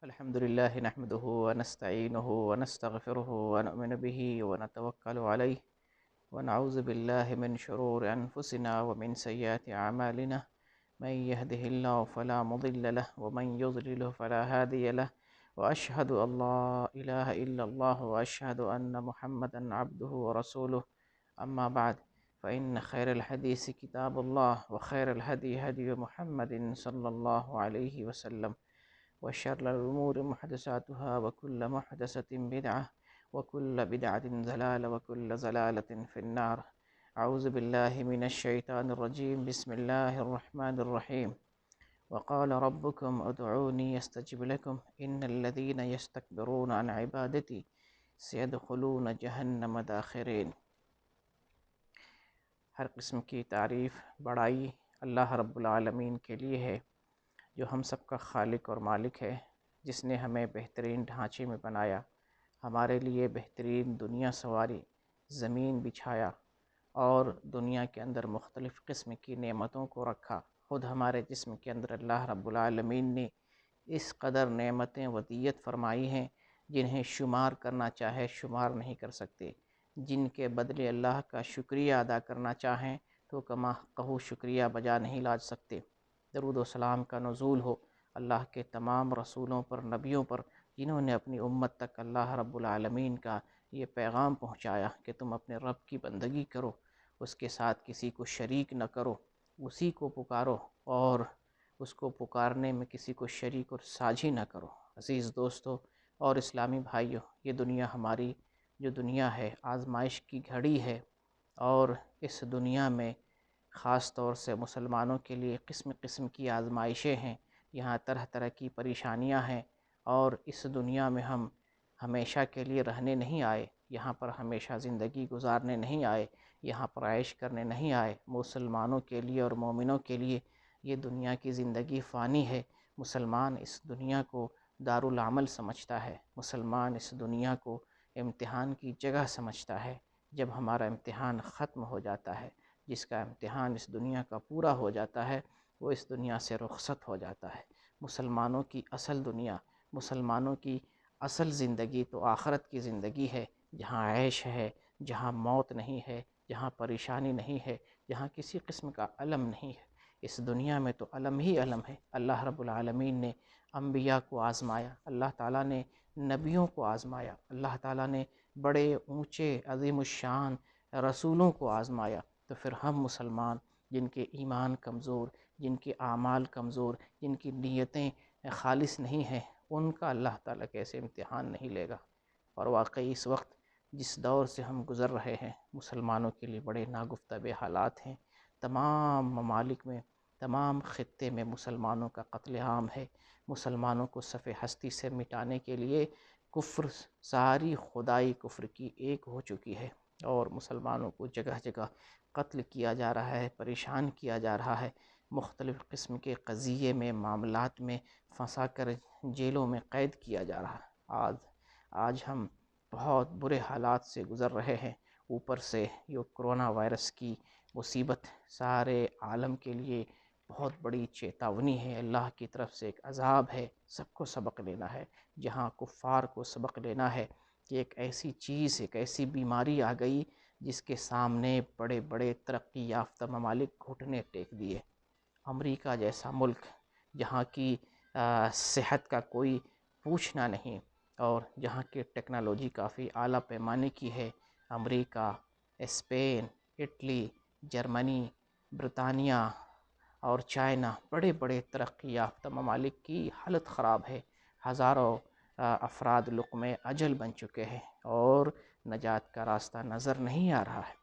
الحمد لله نحمده ونستعينه ونستغفره ونؤمن به ونتوكل عليه ونعوذ بالله من شرور أنفسنا ومن سيئات أعمالنا. من يهده الله فلا مضل له ومن يضلله فلا هادي له، وأشهد أن لا إله إلا الله وأشهد أن محمدا عبده ورسوله. أما بعد، فإن خير الحديث كتاب الله وخير الهدي هدي محمد صلى الله عليه وسلم، وشر الأمور محدثاتها وكل محدثة بدعة وكل بدعة ضلالة وكل ضلالة في النار. أعوذ بالله من الشيطان الرجيم. بسم الله الرحمن الرحيم. وقال ربكم ادعوني استجب لكم إن الذين يستكبرون عن عبادتي سيدخلون جہنم داخرین۔ ہر قسم کی تعریف بڑائی اللہ رب العالمین کے لیے ہے، جو ہم سب کا خالق اور مالک ہے، جس نے ہمیں بہترین ڈھانچے میں بنایا، ہمارے لیے بہترین دنیا سواری، زمین بچھایا اور دنیا کے اندر مختلف قسم کی نعمتوں کو رکھا۔ خود ہمارے جسم کے اندر اللہ رب العالمین نے اس قدر نعمتیں ودیت فرمائی ہیں جنہیں شمار کرنا چاہے شمار نہیں کر سکتے، جن کے بدلے اللہ کا شکریہ ادا کرنا چاہیں تو کما کہو شکریہ بجا نہیں لا سکتے۔ درود و سلام کا نزول ہو اللہ کے تمام رسولوں پر، نبیوں پر، جنہوں نے اپنی امت تک اللہ رب العالمین کا یہ پیغام پہنچایا کہ تم اپنے رب کی بندگی کرو، اس کے ساتھ کسی کو شریک نہ کرو، اسی کو پکارو اور اس کو پکارنے میں کسی کو شریک اور ساجھی نہ کرو۔ عزیز دوستو اور اسلامی بھائیو، یہ دنیا ہماری جو دنیا ہے آزمائش کی گھڑی ہے، اور اس دنیا میں خاص طور سے مسلمانوں کے لیے قسم قسم کی آزمائشیں ہیں، یہاں طرح طرح کی پریشانیاں ہیں، اور اس دنیا میں ہم ہمیشہ کے لیے رہنے نہیں آئے، یہاں پر ہمیشہ زندگی گزارنے نہیں آئے، یہاں پر عیش کرنے نہیں آئے۔ مسلمانوں کے لیے اور مومنوں کے لیے یہ دنیا کی زندگی فانی ہے۔ مسلمان اس دنیا کو دارالعمل سمجھتا ہے، مسلمان اس دنیا کو امتحان کی جگہ سمجھتا ہے۔ جب ہمارا امتحان ختم ہو جاتا ہے، جس کا امتحان اس دنیا کا پورا ہو جاتا ہے، وہ اس دنیا سے رخصت ہو جاتا ہے۔ مسلمانوں کی اصل دنیا، مسلمانوں کی اصل زندگی تو آخرت کی زندگی ہے، جہاں عیش ہے، جہاں موت نہیں ہے، جہاں پریشانی نہیں ہے، جہاں کسی قسم کا الم نہیں ہے۔ اس دنیا میں تو الم ہی الم ہے۔ اللہ رب العالمین نے انبیاء کو آزمایا، اللہ تعالیٰ نے نبیوں کو آزمایا، اللہ تعالیٰ نے بڑے اونچے عظیم الشان رسولوں کو آزمایا، تو پھر ہم مسلمان جن کے ایمان کمزور، جن کے اعمال کمزور، جن کی نیتیں خالص نہیں ہیں، ان کا اللہ تعالیٰ کیسے امتحان نہیں لے گا؟ اور واقعی اس وقت جس دور سے ہم گزر رہے ہیں، مسلمانوں کے لیے بڑے ناگفتہ حالات ہیں۔ تمام ممالک میں، تمام خطے میں مسلمانوں کا قتل عام ہے۔ مسلمانوں کو صف ہستی سے مٹانے کے لیے کفر، ساری خدائی کفر کی ایک ہو چکی ہے، اور مسلمانوں کو جگہ جگہ قتل کیا جا رہا ہے، پریشان کیا جا رہا ہے، مختلف قسم کے قضیے میں، معاملات میں پھنسا کر جیلوں میں قید کیا جا رہا ہے۔ آج ہم بہت برے حالات سے گزر رہے ہیں۔ اوپر سے یہ کرونا وائرس کی مصیبت سارے عالم کے لیے بہت بڑی چیتاونی ہے، اللہ کی طرف سے ایک عذاب ہے، سب کو سبق لینا ہے۔ جہاں کفار کو سبق لینا ہے کہ ایک ایسی چیز، ایک ایسی بیماری آ گئی جس کے سامنے بڑے بڑے ترقی یافتہ ممالک گھٹنے ٹیک دیے۔ امریکہ جیسا ملک جہاں کی صحت کا کوئی پوچھنا نہیں، اور جہاں کی ٹیکنالوجی کافی اعلیٰ پیمانے کی ہے، امریکہ، اسپین، اٹلی، جرمنی، برطانیہ اور چائنا، بڑے بڑے ترقی یافتہ ممالک کی حالت خراب ہے۔ ہزاروں افراد لقمہ اجل بن چکے ہیں، اور نجات کا راستہ نظر نہیں آ رہا ہے۔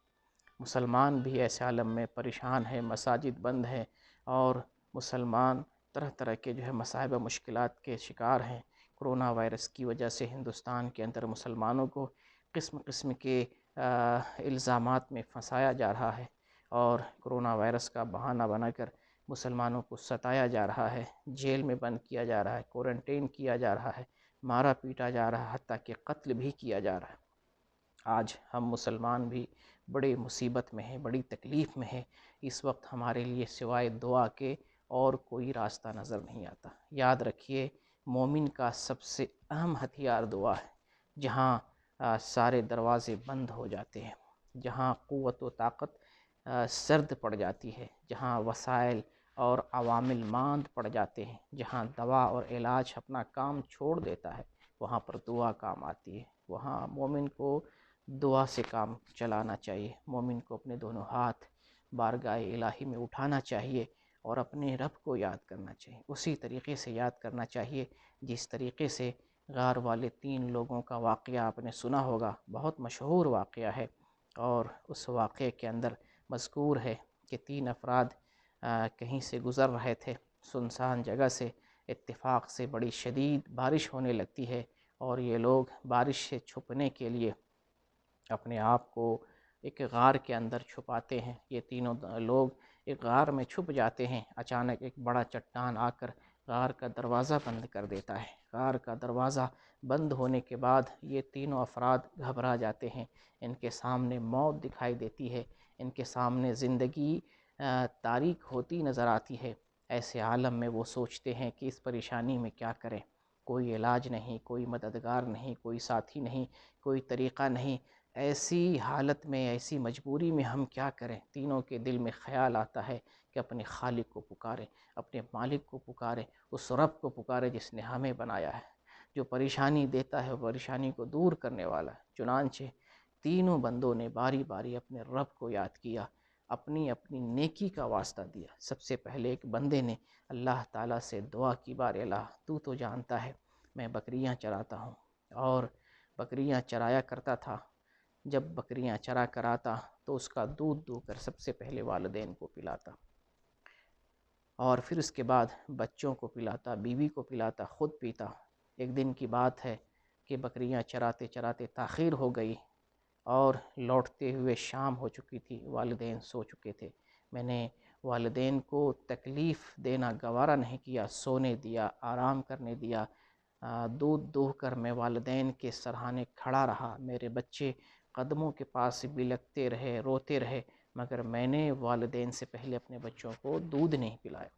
مسلمان بھی ایسے عالم میں پریشان ہے، مساجد بند ہیں، اور مسلمان طرح طرح کے مصائب و مشکلات کے شکار ہیں۔ کرونا وائرس کی وجہ سے ہندوستان کے اندر مسلمانوں کو قسم قسم کے الزامات میں پھنسایا جا رہا ہے، اور کرونا وائرس کا بہانہ بنا کر مسلمانوں کو ستایا جا رہا ہے، جیل میں بند کیا جا رہا ہے، کوارنٹین کیا جا رہا ہے، مارا پیٹا جا رہا ہے، حتیٰ کہ قتل بھی کیا جا رہا ہے۔ آج ہم مسلمان بھی بڑی مصیبت میں ہیں، بڑی تکلیف میں ہیں۔ اس وقت ہمارے لیے سوائے دعا کے اور کوئی راستہ نظر نہیں آتا۔ یاد رکھیے مومن کا سب سے اہم ہتھیار دعا ہے۔ جہاں سارے دروازے بند ہو جاتے ہیں، جہاں قوت و طاقت سرد پڑ جاتی ہے، جہاں وسائل اور عوامل ماند پڑ جاتے ہیں، جہاں دوا اور علاج اپنا کام چھوڑ دیتا ہے، وہاں پر دعا کام آتی ہے۔ وہاں مومن کو دعا سے کام چلانا چاہیے، مومن کو اپنے دونوں ہاتھ بارگاہ الہی میں اٹھانا چاہیے اور اپنے رب کو یاد کرنا چاہیے، اسی طریقے سے یاد کرنا چاہیے جس طریقے سے غار والے 3 لوگوں کا واقعہ آپ نے سنا ہوگا، بہت مشہور واقعہ ہے۔ اور اس واقعے کے اندر مذکور ہے کہ 3 افراد کہیں سے گزر رہے تھے، سنسان جگہ سے، اتفاق سے بڑی شدید بارش ہونے لگتی ہے اور یہ لوگ بارش سے چھپنے کے لیے اپنے آپ کو ایک غار کے اندر چھپاتے ہیں۔ یہ تینوں لوگ ایک غار میں چھپ جاتے ہیں، اچانک ایک بڑا چٹان آ کر غار کا دروازہ بند کر دیتا ہے۔ غار کا دروازہ بند ہونے کے بعد یہ تینوں افراد گھبرا جاتے ہیں، ان کے سامنے موت دکھائی دیتی ہے، ان کے سامنے زندگی تاریک ہوتی نظر آتی ہے۔ ایسے عالم میں وہ سوچتے ہیں کہ اس پریشانی میں کیا کریں، کوئی علاج نہیں، کوئی مددگار نہیں، کوئی ساتھی نہیں، کوئی طریقہ نہیں۔ ایسی حالت میں، ایسی مجبوری میں ہم کیا کریں؟ تینوں کے دل میں خیال آتا ہے کہ اپنے خالق کو پکاریں، اپنے مالک کو پکاریں، اس رب کو پکاریں جس نے ہمیں بنایا ہے، جو پریشانی دیتا ہے، وہ پریشانی کو دور کرنے والا ہے۔ چنانچہ تینوں بندوں نے باری باری اپنے رب کو یاد کیا، اپنی اپنی نیکی کا واسطہ دیا۔ سب سے پہلے ایک بندے نے اللہ تعالیٰ سے دعا کی، بار الہ تو جانتا ہے میں بکریاں چراتا ہوں اور بکریاں چرایا کرتا تھا، جب بکریاں چرا کر آتا تو اس کا دودھ دو کر سب سے پہلے والدین کو پلاتا اور پھر اس کے بعد بچوں کو پلاتا، بیوی کو پلاتا، خود پیتا۔ ایک دن کی بات ہے کہ بکریاں چراتے چراتے تاخیر ہو گئی اور لوٹتے ہوئے شام ہو چکی تھی، والدین سو چکے تھے۔ میں نے والدین کو تکلیف دینا گوارا نہیں کیا، سونے دیا، آرام کرنے دیا۔ دودھ دوہ کر میں والدین کے سرہانے کھڑا رہا، میرے بچے قدموں کے پاس بلکتے رہے، روتے رہے، مگر میں نے والدین سے پہلے اپنے بچوں کو دودھ نہیں پلایا۔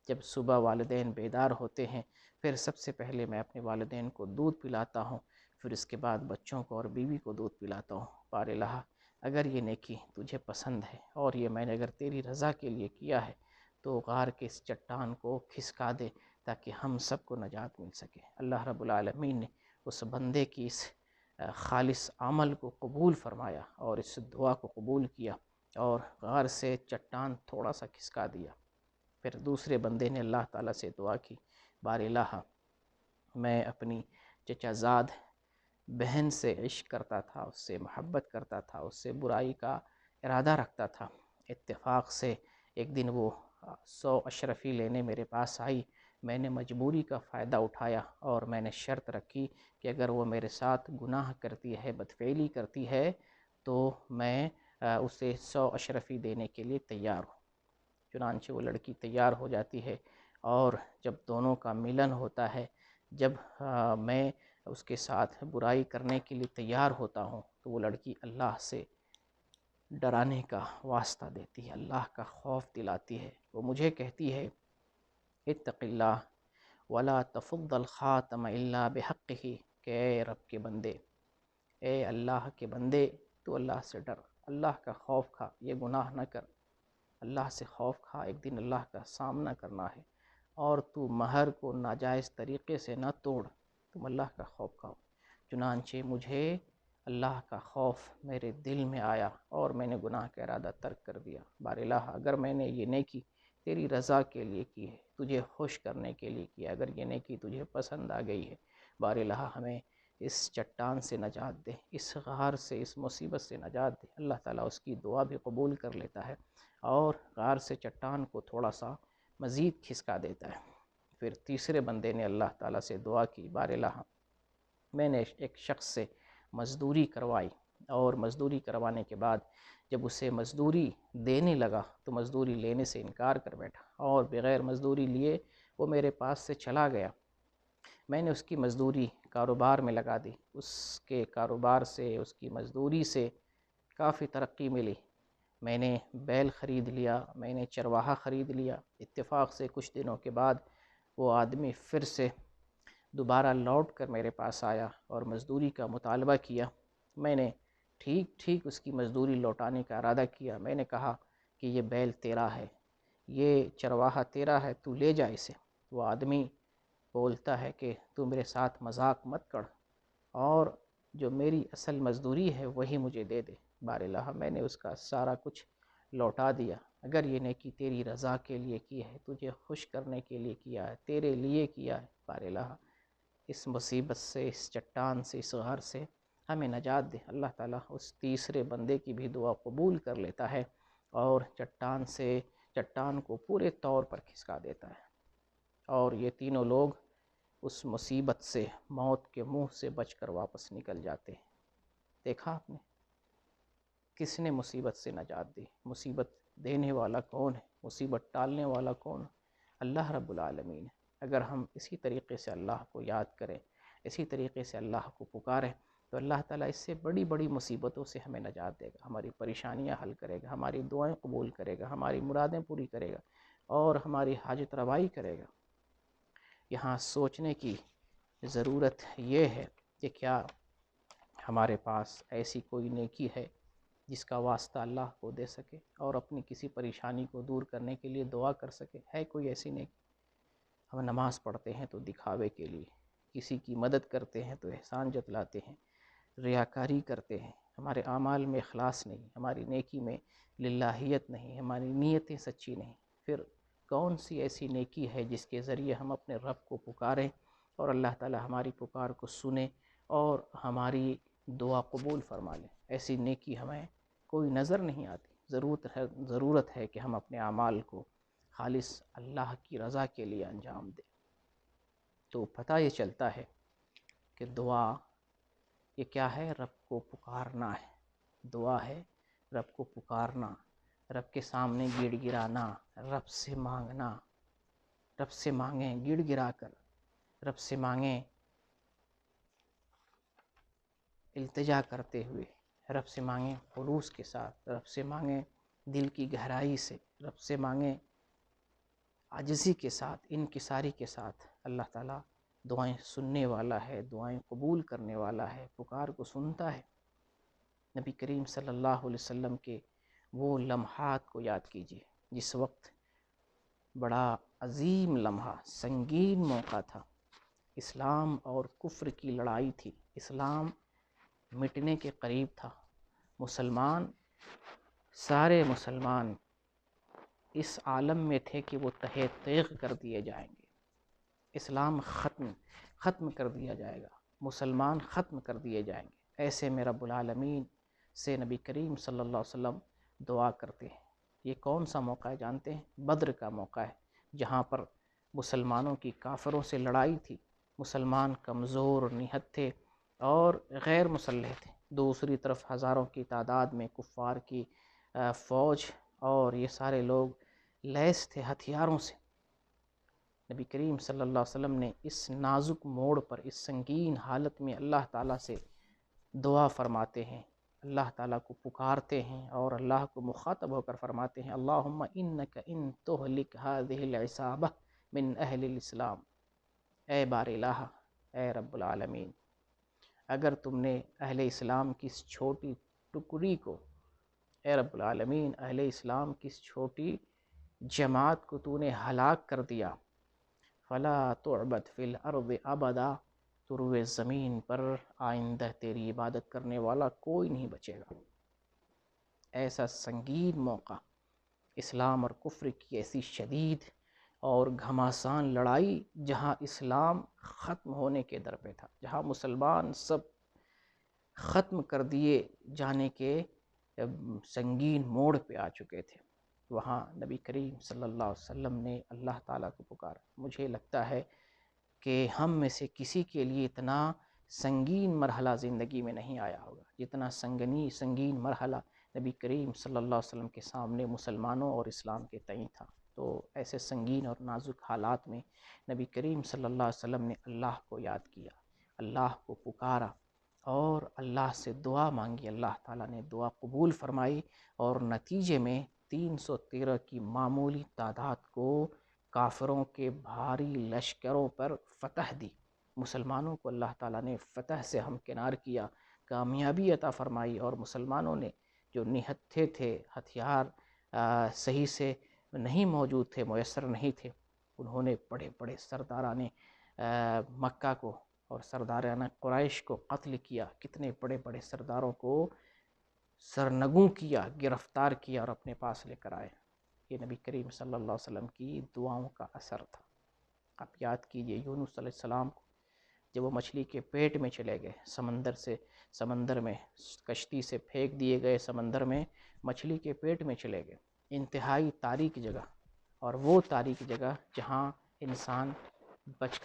جب صبح والدین بیدار ہوتے ہیں، پھر سب سے پہلے میں اپنے والدین کو دودھ پلاتا ہوں، پھر اس کے بعد بچوں کو اور بیوی کو دودھ پلاتا ہوں۔ بار الہ اگر یہ نیکی تجھے پسند ہے اور یہ میں نے اگر تیری رضا کے لیے کیا ہے تو غار کے اس چٹان کو کھسکا دے تاکہ ہم سب کو نجات مل سکے۔ اللہ رب العالمین نے اس بندے کی اس خالص عمل کو قبول فرمایا اور اس دعا کو قبول کیا اور غار سے چٹان تھوڑا سا کھسکا دیا۔ پھر دوسرے بندے نے اللہ تعالیٰ سے دعا کی، بار الہ میں اپنی چچا زاد بہن سے عشق کرتا تھا، اس سے محبت کرتا تھا، اس سے برائی کا ارادہ رکھتا تھا۔ اتفاق سے ایک دن وہ 100 اشرفی لینے میرے پاس آئی، میں نے مجبوری کا فائدہ اٹھایا اور میں نے شرط رکھی کہ اگر وہ میرے ساتھ گناہ کرتی ہے، بدفعلی کرتی ہے تو میں اسے 100 اشرفی دینے کے لیے تیار ہوں۔ چنانچہ وہ لڑکی تیار ہو جاتی ہے اور جب دونوں کا ملن ہوتا ہے، جب میں اس کے ساتھ برائی کرنے کے لیے تیار ہوتا ہوں تو وہ لڑکی اللہ سے ڈرانے کا واسطہ دیتی ہے، اللہ کا خوف دلاتی ہے۔ وہ مجھے کہتی ہے اتق اللہ ولا تفض الخاتم الا بحقہ، کہ اے رب کے بندے، اے اللہ کے بندے، تو اللہ سے ڈر، اللہ کا خوف کھا، یہ گناہ نہ کر، اللہ سے خوف کھا، ایک دن اللہ کا سامنا کرنا ہے، اور تو مہر کو ناجائز طریقے سے نہ توڑ، تم اللہ کا خوف کھاؤ۔ چنانچہ مجھے اللہ کا خوف میرے دل میں آیا اور میں نے گناہ کا ارادہ ترک کر دیا۔ بار الہ اگر میں نے یہ نیکی تیری رضا کے لیے کی ہے، تجھے خوش کرنے کے لیے کی ہے، اگر یہ نیکی تجھے پسند آ گئی ہے، بار الہ ہمیں اس چٹان سے نجات دے، اس غار سے، اس مصیبت سے نجات دے۔ اللہ تعالیٰ اس کی دعا بھی قبول کر لیتا ہے اور غار سے چٹان کو تھوڑا سا مزید کھسکا دیتا ہے۔ پھر تیسرے بندے نے اللہ تعالیٰ سے دعا کی، بار الہ میں نے ایک شخص سے مزدوری کروائی اور مزدوری کروانے کے بعد جب اسے مزدوری دینے لگا تو مزدوری لینے سے انکار کر بیٹھا اور بغیر مزدوری لیے وہ میرے پاس سے چلا گیا۔ میں نے اس کی مزدوری کاروبار میں لگا دی، اس کے کاروبار سے، اس کی مزدوری سے کافی ترقی ملی۔ میں نے بیل خرید لیا، میں نے چرواہا خرید لیا۔ اتفاق سے کچھ دنوں کے بعد وہ آدمی پھر سے دوبارہ لوٹ کر میرے پاس آیا اور مزدوری کا مطالبہ کیا۔ میں نے ٹھیک اس کی مزدوری لوٹانے کا ارادہ کیا۔ میں نے کہا کہ یہ بیل تیرا ہے، یہ چرواہا تیرا ہے، تو لے جا اسے۔ وہ آدمی بولتا ہے کہ تو میرے ساتھ مذاق مت کر، اور جو میری اصل مزدوری ہے وہی مجھے دے دے۔ باراللہ میں نے اس کا سارا کچھ لوٹا دیا۔ اگر یہ نیکی تیری رضا کے لیے کی ہے، تجھے خوش کرنے کے لیے کیا ہے، تیرے لیے کیا ہے، باراللہ اس مصیبت سے، اس چٹان سے، اس غار سے ہمیں نجات دے۔ اللہ تعالیٰ اس تیسرے بندے کی بھی دعا قبول کر لیتا ہے اور چٹان کو پورے طور پر کھسکا دیتا ہے، اور یہ تینوں لوگ اس مصیبت سے، موت کے منہ سے بچ کر واپس نکل جاتے ہیں۔ دیکھا آپ نے کس نے مصیبت سے نجات دی؟ مصیبت دینے والا کون ہے؟ مصیبت ٹالنے والا کون ہے؟ اللہ رب العالمین ہے۔ اگر ہم اسی طریقے سے اللہ کو یاد کریں، اسی طریقے سے اللہ کو پکاریں، تو اللہ تعالیٰ اس سے بڑی بڑی مصیبتوں سے ہمیں نجات دے گا، ہماری پریشانیاں حل کرے گا، ہماری دعائیں قبول کرے گا، ہماری مرادیں پوری کرے گا اور ہماری حاجت روائی کرے گا۔ یہاں سوچنے کی ضرورت یہ ہے کہ کیا ہمارے پاس ایسی کوئی نیکی ہے جس کا واسطہ اللہ کو دے سکے اور اپنی کسی پریشانی کو دور کرنے کے لیے دعا کر سکے؟ ہے کوئی ایسی نیکی؟ ہم نماز پڑھتے ہیں تو دکھاوے کے لیے، کسی کی مدد کرتے ہیں تو احسان جتلاتے ہیں، ریاکاری کرتے ہیں، ہمارے اعمال میں اخلاص نہیں، ہماری نیکی میں للہیت نہیں، ہماری نیتیں سچی نہیں، پھر کون سی ایسی نیکی ہے جس کے ذریعے ہم اپنے رب کو پکاریں اور اللہ تعالی ہماری پکار کو سنے اور ہماری دعا قبول فرما لیں؟ ایسی نیکی ہمیں کوئی نظر نہیں آتی۔ ضرورت ہے کہ ہم اپنے اعمال کو خالص اللہ کی رضا کے لیے انجام دیں۔ تو پتہ یہ چلتا ہے کہ دعا یہ کیا ہے؟ رب کو پکارنا ہے۔ دعا ہے رب کو پکارنا، رب کے سامنے گڑ گرانا، رب سے مانگنا، رب سے مانگیں گڑ گرا کر، رب سے مانگیں التجا کرتے ہوئے، رب سے مانگیں خلوص کے ساتھ، رب سے مانگیں دل کی گہرائی سے، رب سے مانگیں عاجزی کے ساتھ، انکساری کے ساتھ۔ اللہ تعالیٰ دعائیں سننے والا ہے، دعائیں قبول کرنے والا ہے، پکار کو سنتا ہے۔ نبی کریم صلی اللہ علیہ وسلم کے وہ لمحات کو یاد کیجیے جس وقت بڑا عظیم لمحہ، سنگین موقع تھا، اسلام اور کفر کی لڑائی تھی، اسلام مٹنے کے قریب تھا، سارے مسلمان اس عالم میں تھے کہ وہ تہہ تیغ کر دیے جائیں گے، اسلام ختم کر دیا جائے گا، مسلمان ختم کر دیے جائیں گے۔ ایسے میں رب العالمین سے نبی کریم صلی اللہ علیہ وسلم دعا کرتے ہیں۔ یہ کون سا موقع ہے جانتے ہیں؟ بدر کا موقع ہے، جہاں پر مسلمانوں کی کافروں سے لڑائی تھی، مسلمان کمزور اور نہت تھے اور غیر مسلح تھے، دوسری طرف ہزاروں کی تعداد میں کفار کی فوج اور یہ سارے لوگ لیس تھے ہتھیاروں سے۔ نبی کریم صلی اللہ علیہ وسلم نے اس نازک موڑ پر، اس سنگین حالت میں اللہ تعالیٰ سے دعا فرماتے ہیں، اللہ تعالیٰ کو پکارتے ہیں اور اللہ کو مخاطب ہو کر فرماتے ہیں اللہم انک ان تہلک ہذہ العصابہ من اہل الاسلام، اے بار الہ، اے رب العالمین، اگر تم نے اہل اسلام کی اس چھوٹی ٹکڑی کو، اے رب العالمین اہل اسلام کی اس چھوٹی جماعت کو تو نے ہلاک کر دیا، فلا تعبد فی الارض ابدا، تو روئے زمین پر آئندہ تیری عبادت کرنے والا کوئی نہیں بچے گا۔ ایسا سنگین موقع، اسلام اور کفر کی ایسی شدید اور گھماسان لڑائی جہاں اسلام ختم ہونے کے در پہ تھا، جہاں مسلمان سب ختم کر دیے جانے کے سنگین موڑ پہ آ چکے تھے، وہاں نبی کریم صلی اللہ علیہ وسلم نے اللہ تعالیٰ کو پکارا۔ مجھے لگتا ہے کہ ہم میں سے کسی کے لیے اتنا سنگین مرحلہ زندگی میں نہیں آیا ہوگا جتنا سنگین مرحلہ نبی کریم صلی اللہ علیہ وسلم کے سامنے مسلمانوں اور اسلام کے تئیں تھا۔ تو ایسے سنگین اور نازک حالات میں نبی کریم صلی اللہ علیہ وسلم نے اللہ کو یاد کیا، اللہ کو پکارا اور اللہ سے دعا مانگی، اللہ تعالیٰ نے دعا قبول فرمائی اور نتیجے میں 313 کی معمولی تعداد کو کافروں کے بھاری لشکروں پر فتح دی۔ مسلمانوں کو اللہ تعالیٰ نے فتح سے ہمکنار کیا، کامیابی عطا فرمائی، اور مسلمانوں نے جو نہتھے تھے، ہتھیار صحیح سے نہیں موجود تھے، میسر نہیں تھے، انہوں نے بڑے بڑے سرداران مکہ کو اور سرداران قریش کو قتل کیا، کتنے بڑے بڑے سرداروں کو سرنگوں کیا، گرفتار کیا اور اپنے پاس لے کر آئے۔ یہ نبی کریم صلی اللہ علیہ وسلم کی دعاؤں کا اثر تھا۔ آپ یاد کیجئے یونس علیہ السلام کو، جب وہ مچھلی کے پیٹ میں چلے گئے، سمندر میں کشتی سے پھینک دیے گئے، سمندر میں مچھلی کے پیٹ میں چلے گئے، انتہائی تاریک جگہ، اور وہ تاریک جگہ جہاں سے انسان بچ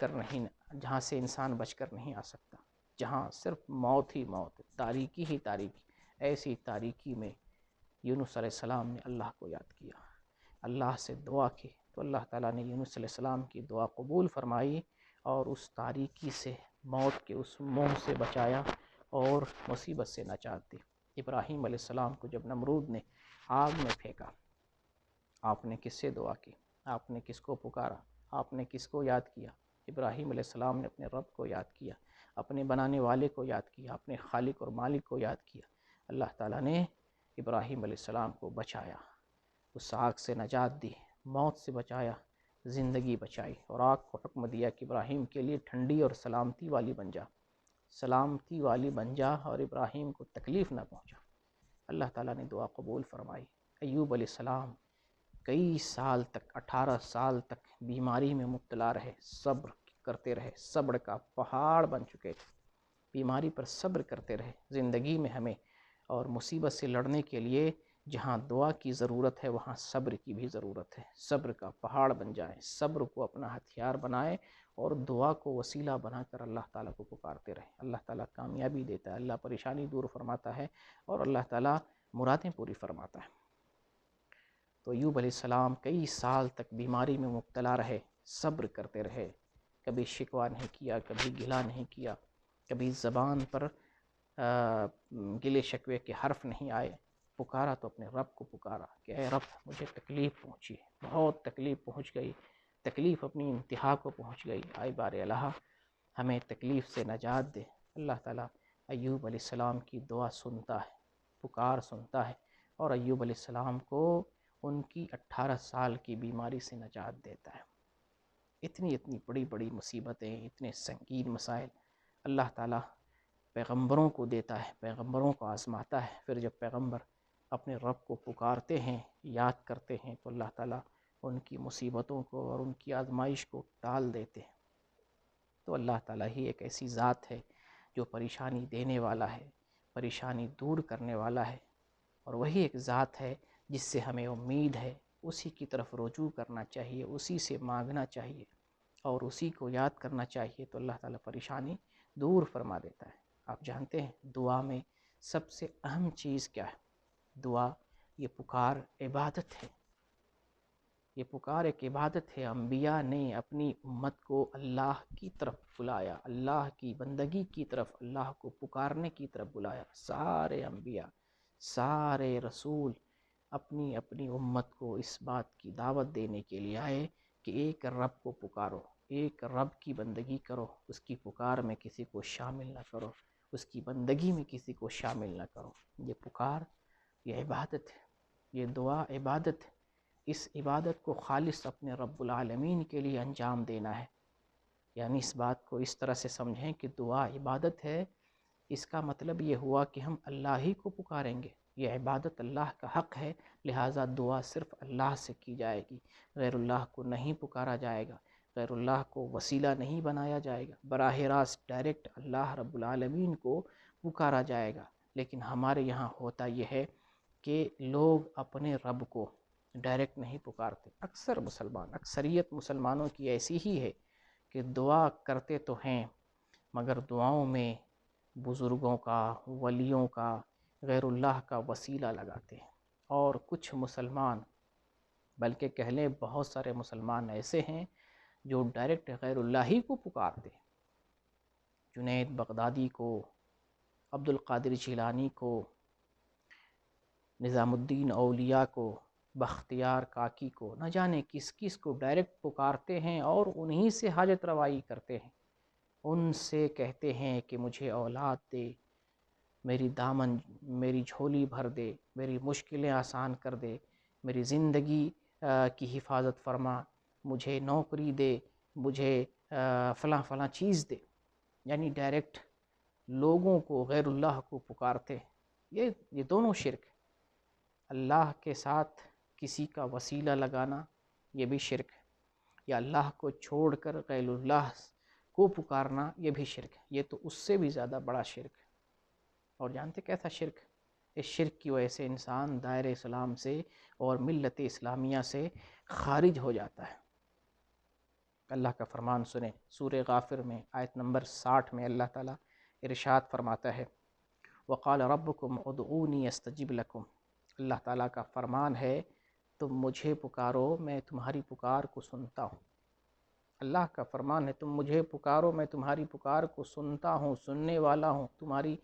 کر نہیں آ سکتا، جہاں صرف موت ہی موت، تاریکی ہی تاریکی، ایسی تاریکی میں یونس علیہ السلام نے اللہ کو یاد کیا، اللہ سے دعا کی، تو اللہ تعالیٰ نے یونس علیہ السلام کی دعا قبول فرمائی اور اس تاریکی سے، موت کے اس منہ سے بچایا اور مصیبت سے نجات دی۔ ابراہیم علیہ السلام کو جب نمرود نے آگ میں پھینکا، آپ نے کس سے دعا کی؟ آپ نے کس کو پکارا؟ آپ نے کس کو یاد کیا؟ ابراہیم علیہ السلام نے اپنے رب کو یاد کیا، اپنے بنانے والے کو یاد کیا، اپنے خالق اور مالک کو یاد کیا۔ اللہ تعالیٰ نے ابراہیم علیہ السلام کو بچایا، اس آگ سے نجات دی، موت سے بچایا، زندگی بچائی، اور آگ کو حکم دیا کہ ابراہیم کے لیے ٹھنڈی اور سلامتی والی بن جا اور ابراہیم کو تکلیف نہ پہنچا۔ اللہ تعالیٰ نے دعا قبول فرمائی۔ ایوب علیہ السلام کئی سال تک، 18 سال تک بیماری میں مبتلا رہے، صبر کرتے رہے، صبر کا پہاڑ بن چکے تھے، بیماری پر صبر کرتے رہے۔ زندگی میں ہمیں اور مصیبت سے لڑنے کے لیے جہاں دعا کی ضرورت ہے وہاں صبر کی بھی ضرورت ہے۔ صبر کا پہاڑ بن جائیں، صبر کو اپنا ہتھیار بنائیں اور دعا کو وسیلہ بنا کر اللہ تعالیٰ کو پکارتے رہیں۔ اللہ تعالیٰ کامیابی دیتا ہے، اللہ پریشانی دور فرماتا ہے، اور اللہ تعالیٰ مرادیں پوری فرماتا ہے۔ تو ایوب علیہ السلام کئی سال تک بیماری میں مبتلا رہے، صبر کرتے رہے، کبھی شکوہ نہیں کیا، کبھی گلہ نہیں کیا، کبھی زبان پر گلے شکوے کے حرف نہیں آئے۔ پکارا تو اپنے رب کو پکارا کہ اے رب مجھے تکلیف پہنچی، بہت تکلیف پہنچ گئی، تکلیف اپنی انتہا کو پہنچ گئی، آئے بار الہ ہمیں تکلیف سے نجات دے۔ اللہ تعالیٰ ایوب علیہ السلام کی دعا سنتا ہے، پکار سنتا ہے، اور ایوب علیہ السلام کو ان کی 18 سال کی بیماری سے نجات دیتا ہے۔ اتنی بڑی بڑی مصیبتیں، اتنے سنگین مسائل اللہ تعالیٰ پیغمبروں کو دیتا ہے، پیغمبروں کو آزماتا ہے، پھر جب پیغمبر اپنے رب کو پکارتے ہیں، یاد کرتے ہیں، تو اللہ تعالیٰ ان کی مصیبتوں کو اور ان کی آزمائش کو ٹال دیتے ہیں۔ تو اللہ تعالیٰ ہی ایک ایسی ذات ہے جو پریشانی دینے والا ہے، پریشانی دور کرنے والا ہے، اور وہی ایک ذات ہے جس سے ہمیں امید ہے، اسی کی طرف رجوع کرنا چاہیے، اسی سے مانگنا چاہیے اور اسی کو یاد کرنا چاہیے، تو اللہ تعالیٰ پریشانی دور فرما دیتا ہے۔ آپ جانتے ہیں دعا میں سب سے اہم چیز کیا ہے؟ دعا، یہ پکار عبادت ہے، یہ پکار ایک عبادت ہے۔ انبیاء نے اپنی امت کو اللہ کی طرف بلایا، اللہ کی بندگی کی طرف، اللہ کو پکارنے کی طرف بلایا۔ سارے انبیاء، سارے رسول اپنی اپنی امت کو اس بات کی دعوت دینے کے لیے آئے کہ ایک رب کو پکارو، ایک رب کی بندگی کرو، اس کی پکار میں کسی کو شامل نہ کرو، اس کی بندگی میں کسی کو شامل نہ کرو۔ یہ پکار، یہ عبادت ہے، یہ دعا عبادت ہے۔ اس عبادت کو خالص اپنے رب العالمین کے لیے انجام دینا ہے۔ یعنی اس بات کو اس طرح سے سمجھیں کہ دعا عبادت ہے، اس کا مطلب یہ ہوا کہ ہم اللہ ہی کو پکاریں گے، یہ عبادت اللہ کا حق ہے، لہٰذا دعا صرف اللہ سے کی جائے گی، غیر اللہ کو نہیں پکارا جائے گا، غیر اللہ کو وسیلہ نہیں بنایا جائے گا، براہ راست ڈائریکٹ اللہ رب العالمین کو پکارا جائے گا۔ لیکن ہمارے یہاں ہوتا یہ ہے کہ لوگ اپنے رب کو ڈائریکٹ نہیں پکارتے۔ اکثریت مسلمانوں کی ایسی ہی ہے کہ دعا کرتے تو ہیں مگر دعاؤں میں بزرگوں کا، ولیوں کا، غیر اللہ کا وسیلہ لگاتے ہیں، اور کچھ مسلمان، بلکہ کہہ لیں بہت سارے مسلمان ایسے ہیں جو ڈائریکٹ غیر اللہ ہی کو پکارتے ہیں۔ جنید بغدادی کو، عبد القادر جیلانی کو، نظام الدین اولیاء کو، بختیار کاکی کو، نہ جانے کس کس کو ڈائریکٹ پکارتے ہیں اور انہی سے حاجت روائی کرتے ہیں۔ ان سے کہتے ہیں کہ مجھے اولاد دے، میری جھولی بھر دے، میری مشکلیں آسان کر دے، میری زندگی کی حفاظت فرما، مجھے نوکری دے، مجھے فلاں فلاں چیز دے. یعنی ڈائریکٹ لوگوں کو، غیر اللہ کو پکارتے. یہ دونوں شرک. اللہ کے ساتھ کسی کا وسیلہ لگانا یہ بھی شرک ہے، یا اللہ کو چھوڑ کر غیر اللہ کو پکارنا یہ بھی شرک ہے. یہ تو اس سے بھی زیادہ بڑا شرک ہے. اور جانتے کیسا شرک؟ اس شرک کی وجہ سے انسان دائرہ اسلام سے اور ملت اسلامیہ سے خارج ہو جاتا ہے. اللہ کا فرمان سنیں، سورہ غافر میں آیت نمبر 60 میں اللہ تعالیٰ ارشاد فرماتا ہے وَقَالَ رَبُّكُمْ اُدْعُونِي أَسْتَجِبْ لَكُمْ. اللہ تعالیٰ کا فرمان ہے تم مجھے پکارو میں تمہاری پکار کو سنتا ہوں. اللہ کا فرمان ہے تم مجھے پکارو میں تمہاری پکار کو سنتا ہوں، سننے والا ہوں، تمہاری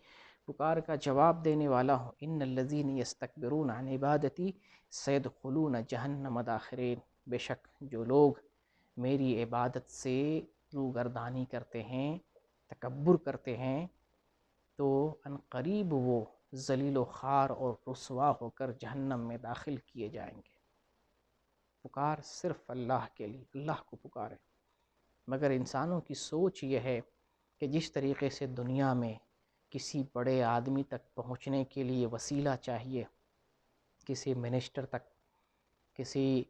پکار کا جواب دینے والا ہوں. ان الذین یستکبرون عن عبادتی سیدخلون جہنم داخرین. بے شک جو لوگ میری عبادت سے روگردانی کرتے ہیں، تکبر کرتے ہیں، تو ان قریب وہ ذلیل و خوار اور رسوا ہو کر جہنم میں داخل کیے جائیں گے. پکار صرف اللہ کے لیے، اللہ کو پکارے. مگر انسانوں کی سوچ یہ ہے کہ جس طریقے سے دنیا میں کسی بڑے آدمی تک پہنچنے کے لیے وسیلہ چاہیے، کسی منسٹر تک، کسی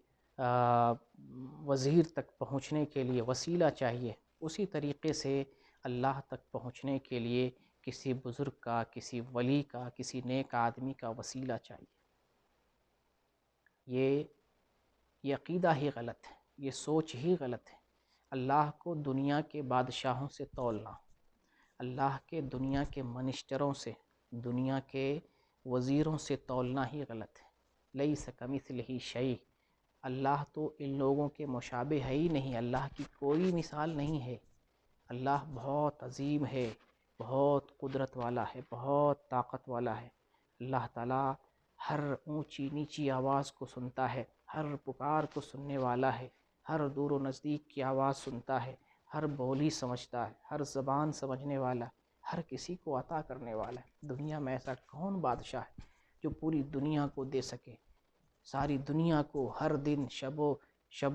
وزیر تک پہنچنے کے لیے وسیلہ چاہیے، اسی طریقے سے اللہ تک پہنچنے کے لیے کسی بزرگ کا، کسی ولی کا، کسی نیک آدمی کا وسیلہ چاہیے. یہ عقیدہ ہی غلط ہے، یہ سوچ ہی غلط ہے. اللہ کو دنیا کے بادشاہوں سے تولنا، اللہ کے دنیا کے منسٹروں سے، دنیا کے وزیروں سے تولنا ہی غلط ہے. لیس کمثلہ شیء. اللہ تو ان لوگوں کے مشابہ ہے ہی نہیں، اللہ کی کوئی مثال نہیں ہے. اللہ بہت عظیم ہے، بہت قدرت والا ہے، بہت طاقت والا ہے. اللہ تعالیٰ ہر اونچی نیچی آواز کو سنتا ہے، ہر پکار کو سننے والا ہے، ہر دور و نزدیک کی آواز سنتا ہے، ہر بولی سمجھتا ہے، ہر زبان سمجھنے والا، ہر کسی کو عطا کرنے والا ہے. دنیا میں ایسا کون بادشاہ ہے جو پوری دنیا کو دے سکے، ساری دنیا کو ہر دن شب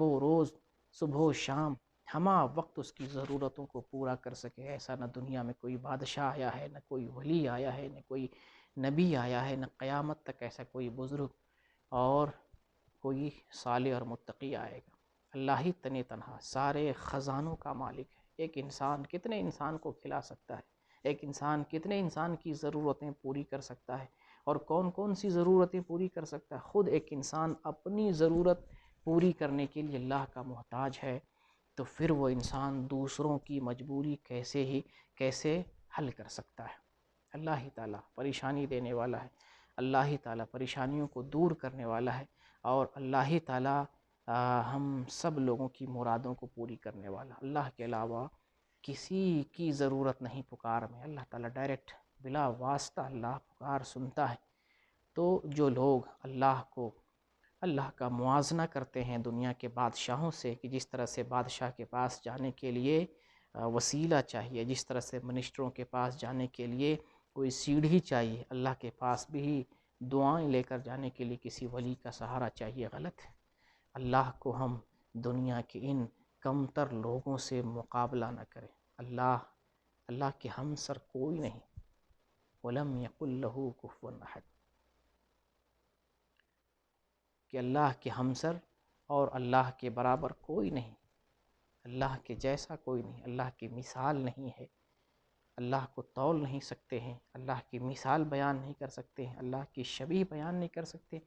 و روز، صبح و شام، ہمہ وقت اس کی ضرورتوں کو پورا کر سکے؟ ایسا نہ دنیا میں کوئی بادشاہ آیا ہے، نہ کوئی ولی آیا ہے، نہ کوئی نبی آیا ہے، نہ قیامت تک ایسا کوئی بزرگ اور کوئی صالح اور متقی آئے گا. اللہ ہی تنہا سارے خزانوں کا مالک ہے. ایک انسان کتنے انسان کو کھلا سکتا ہے؟ ایک انسان کتنے انسان کی ضرورتیں پوری کر سکتا ہے؟ اور کون کون سی ضرورتیں پوری کر سکتا ہے؟ خود ایک انسان اپنی ضرورت پوری کرنے کے لیے اللہ کا محتاج ہے، تو پھر وہ انسان دوسروں کی مجبوری کیسے حل کر سکتا ہے؟ اللہ ہی تعالیٰ پریشانی دینے والا ہے، اللہ ہی تعالیٰ پریشانیوں کو دور کرنے والا ہے، اور اللہ ہی تعالیٰ ہم سب لوگوں کی مرادوں کو پوری کرنے والا. اللہ کے علاوہ کسی کی ضرورت نہیں پکار میں. اللہ تعالیٰ ڈائریکٹ بلا واسطہ اللہ پکار سنتا ہے. تو جو لوگ اللہ کا موازنہ کرتے ہیں دنیا کے بادشاہوں سے، کہ جس طرح سے بادشاہ کے پاس جانے کے لیے وسیلہ چاہیے، جس طرح سے منسٹروں کے پاس جانے کے لیے کوئی سیڑھی چاہیے، اللہ کے پاس بھی دعائیں لے کر جانے کے لیے کسی ولی کا سہارا چاہیے. غلط ہے. اللہ کو ہم دنیا کے ان کمتر لوگوں سے مقابلہ نہ کریں. اللہ کے ہمسر کوئی نہیں. وَلَمْ يَقُلْ لَهُ كُفُوًا أَحَدٌ. کہ اللہ کے ہمسر اور اللہ کے برابر کوئی نہیں، اللہ کے جیسا کوئی نہیں، اللہ کی مثال نہیں ہے. اللہ کو تول نہیں سکتے ہیں، اللہ کی مثال بیان نہیں کر سکتے ہیں، اللہ کی شبیہ بیان نہیں کر سکتے.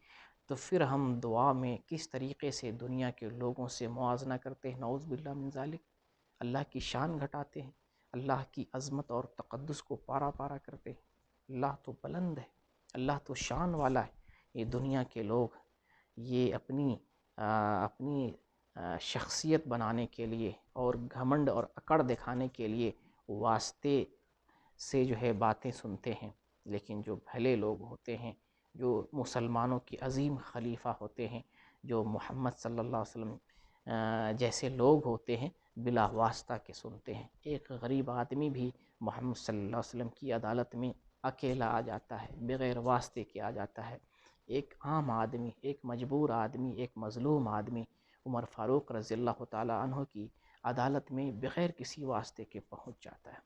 تو پھر ہم دعا میں کس طریقے سے دنیا کے لوگوں سے موازنہ کرتے ہیں؟ نعوذ باللہ من ذالک. اللہ کی شان گھٹاتے ہیں، اللہ کی عظمت اور تقدس کو پارا پارا کرتے ہیں. اللہ تو بلند ہے، اللہ تو شان والا ہے. یہ دنیا کے لوگ یہ اپنی شخصیت بنانے کے لیے اور گھمنڈ اور اکڑ دکھانے کے لیے واسطے سے جو ہے باتیں سنتے ہیں. لیکن جو بھلے لوگ ہوتے ہیں، جو مسلمانوں کی عظیم خلیفہ ہوتے ہیں، جو محمد صلی اللہ علیہ وسلم جیسے لوگ ہوتے ہیں، بلا واسطہ کے سنتے ہیں۔ ایک غریب آدمی بھی محمد صلی اللہ علیہ وسلم کی عدالت میں اکیلا آ جاتا ہے، بغیر واسطے کے آ جاتا ہے۔ ایک عام آدمی، ایک مجبور آدمی، ایک مظلوم آدمی عمر فاروق رضی اللہ تعالیٰ عنہ کی عدالت میں بغیر کسی واسطے کے پہنچ جاتا ہے۔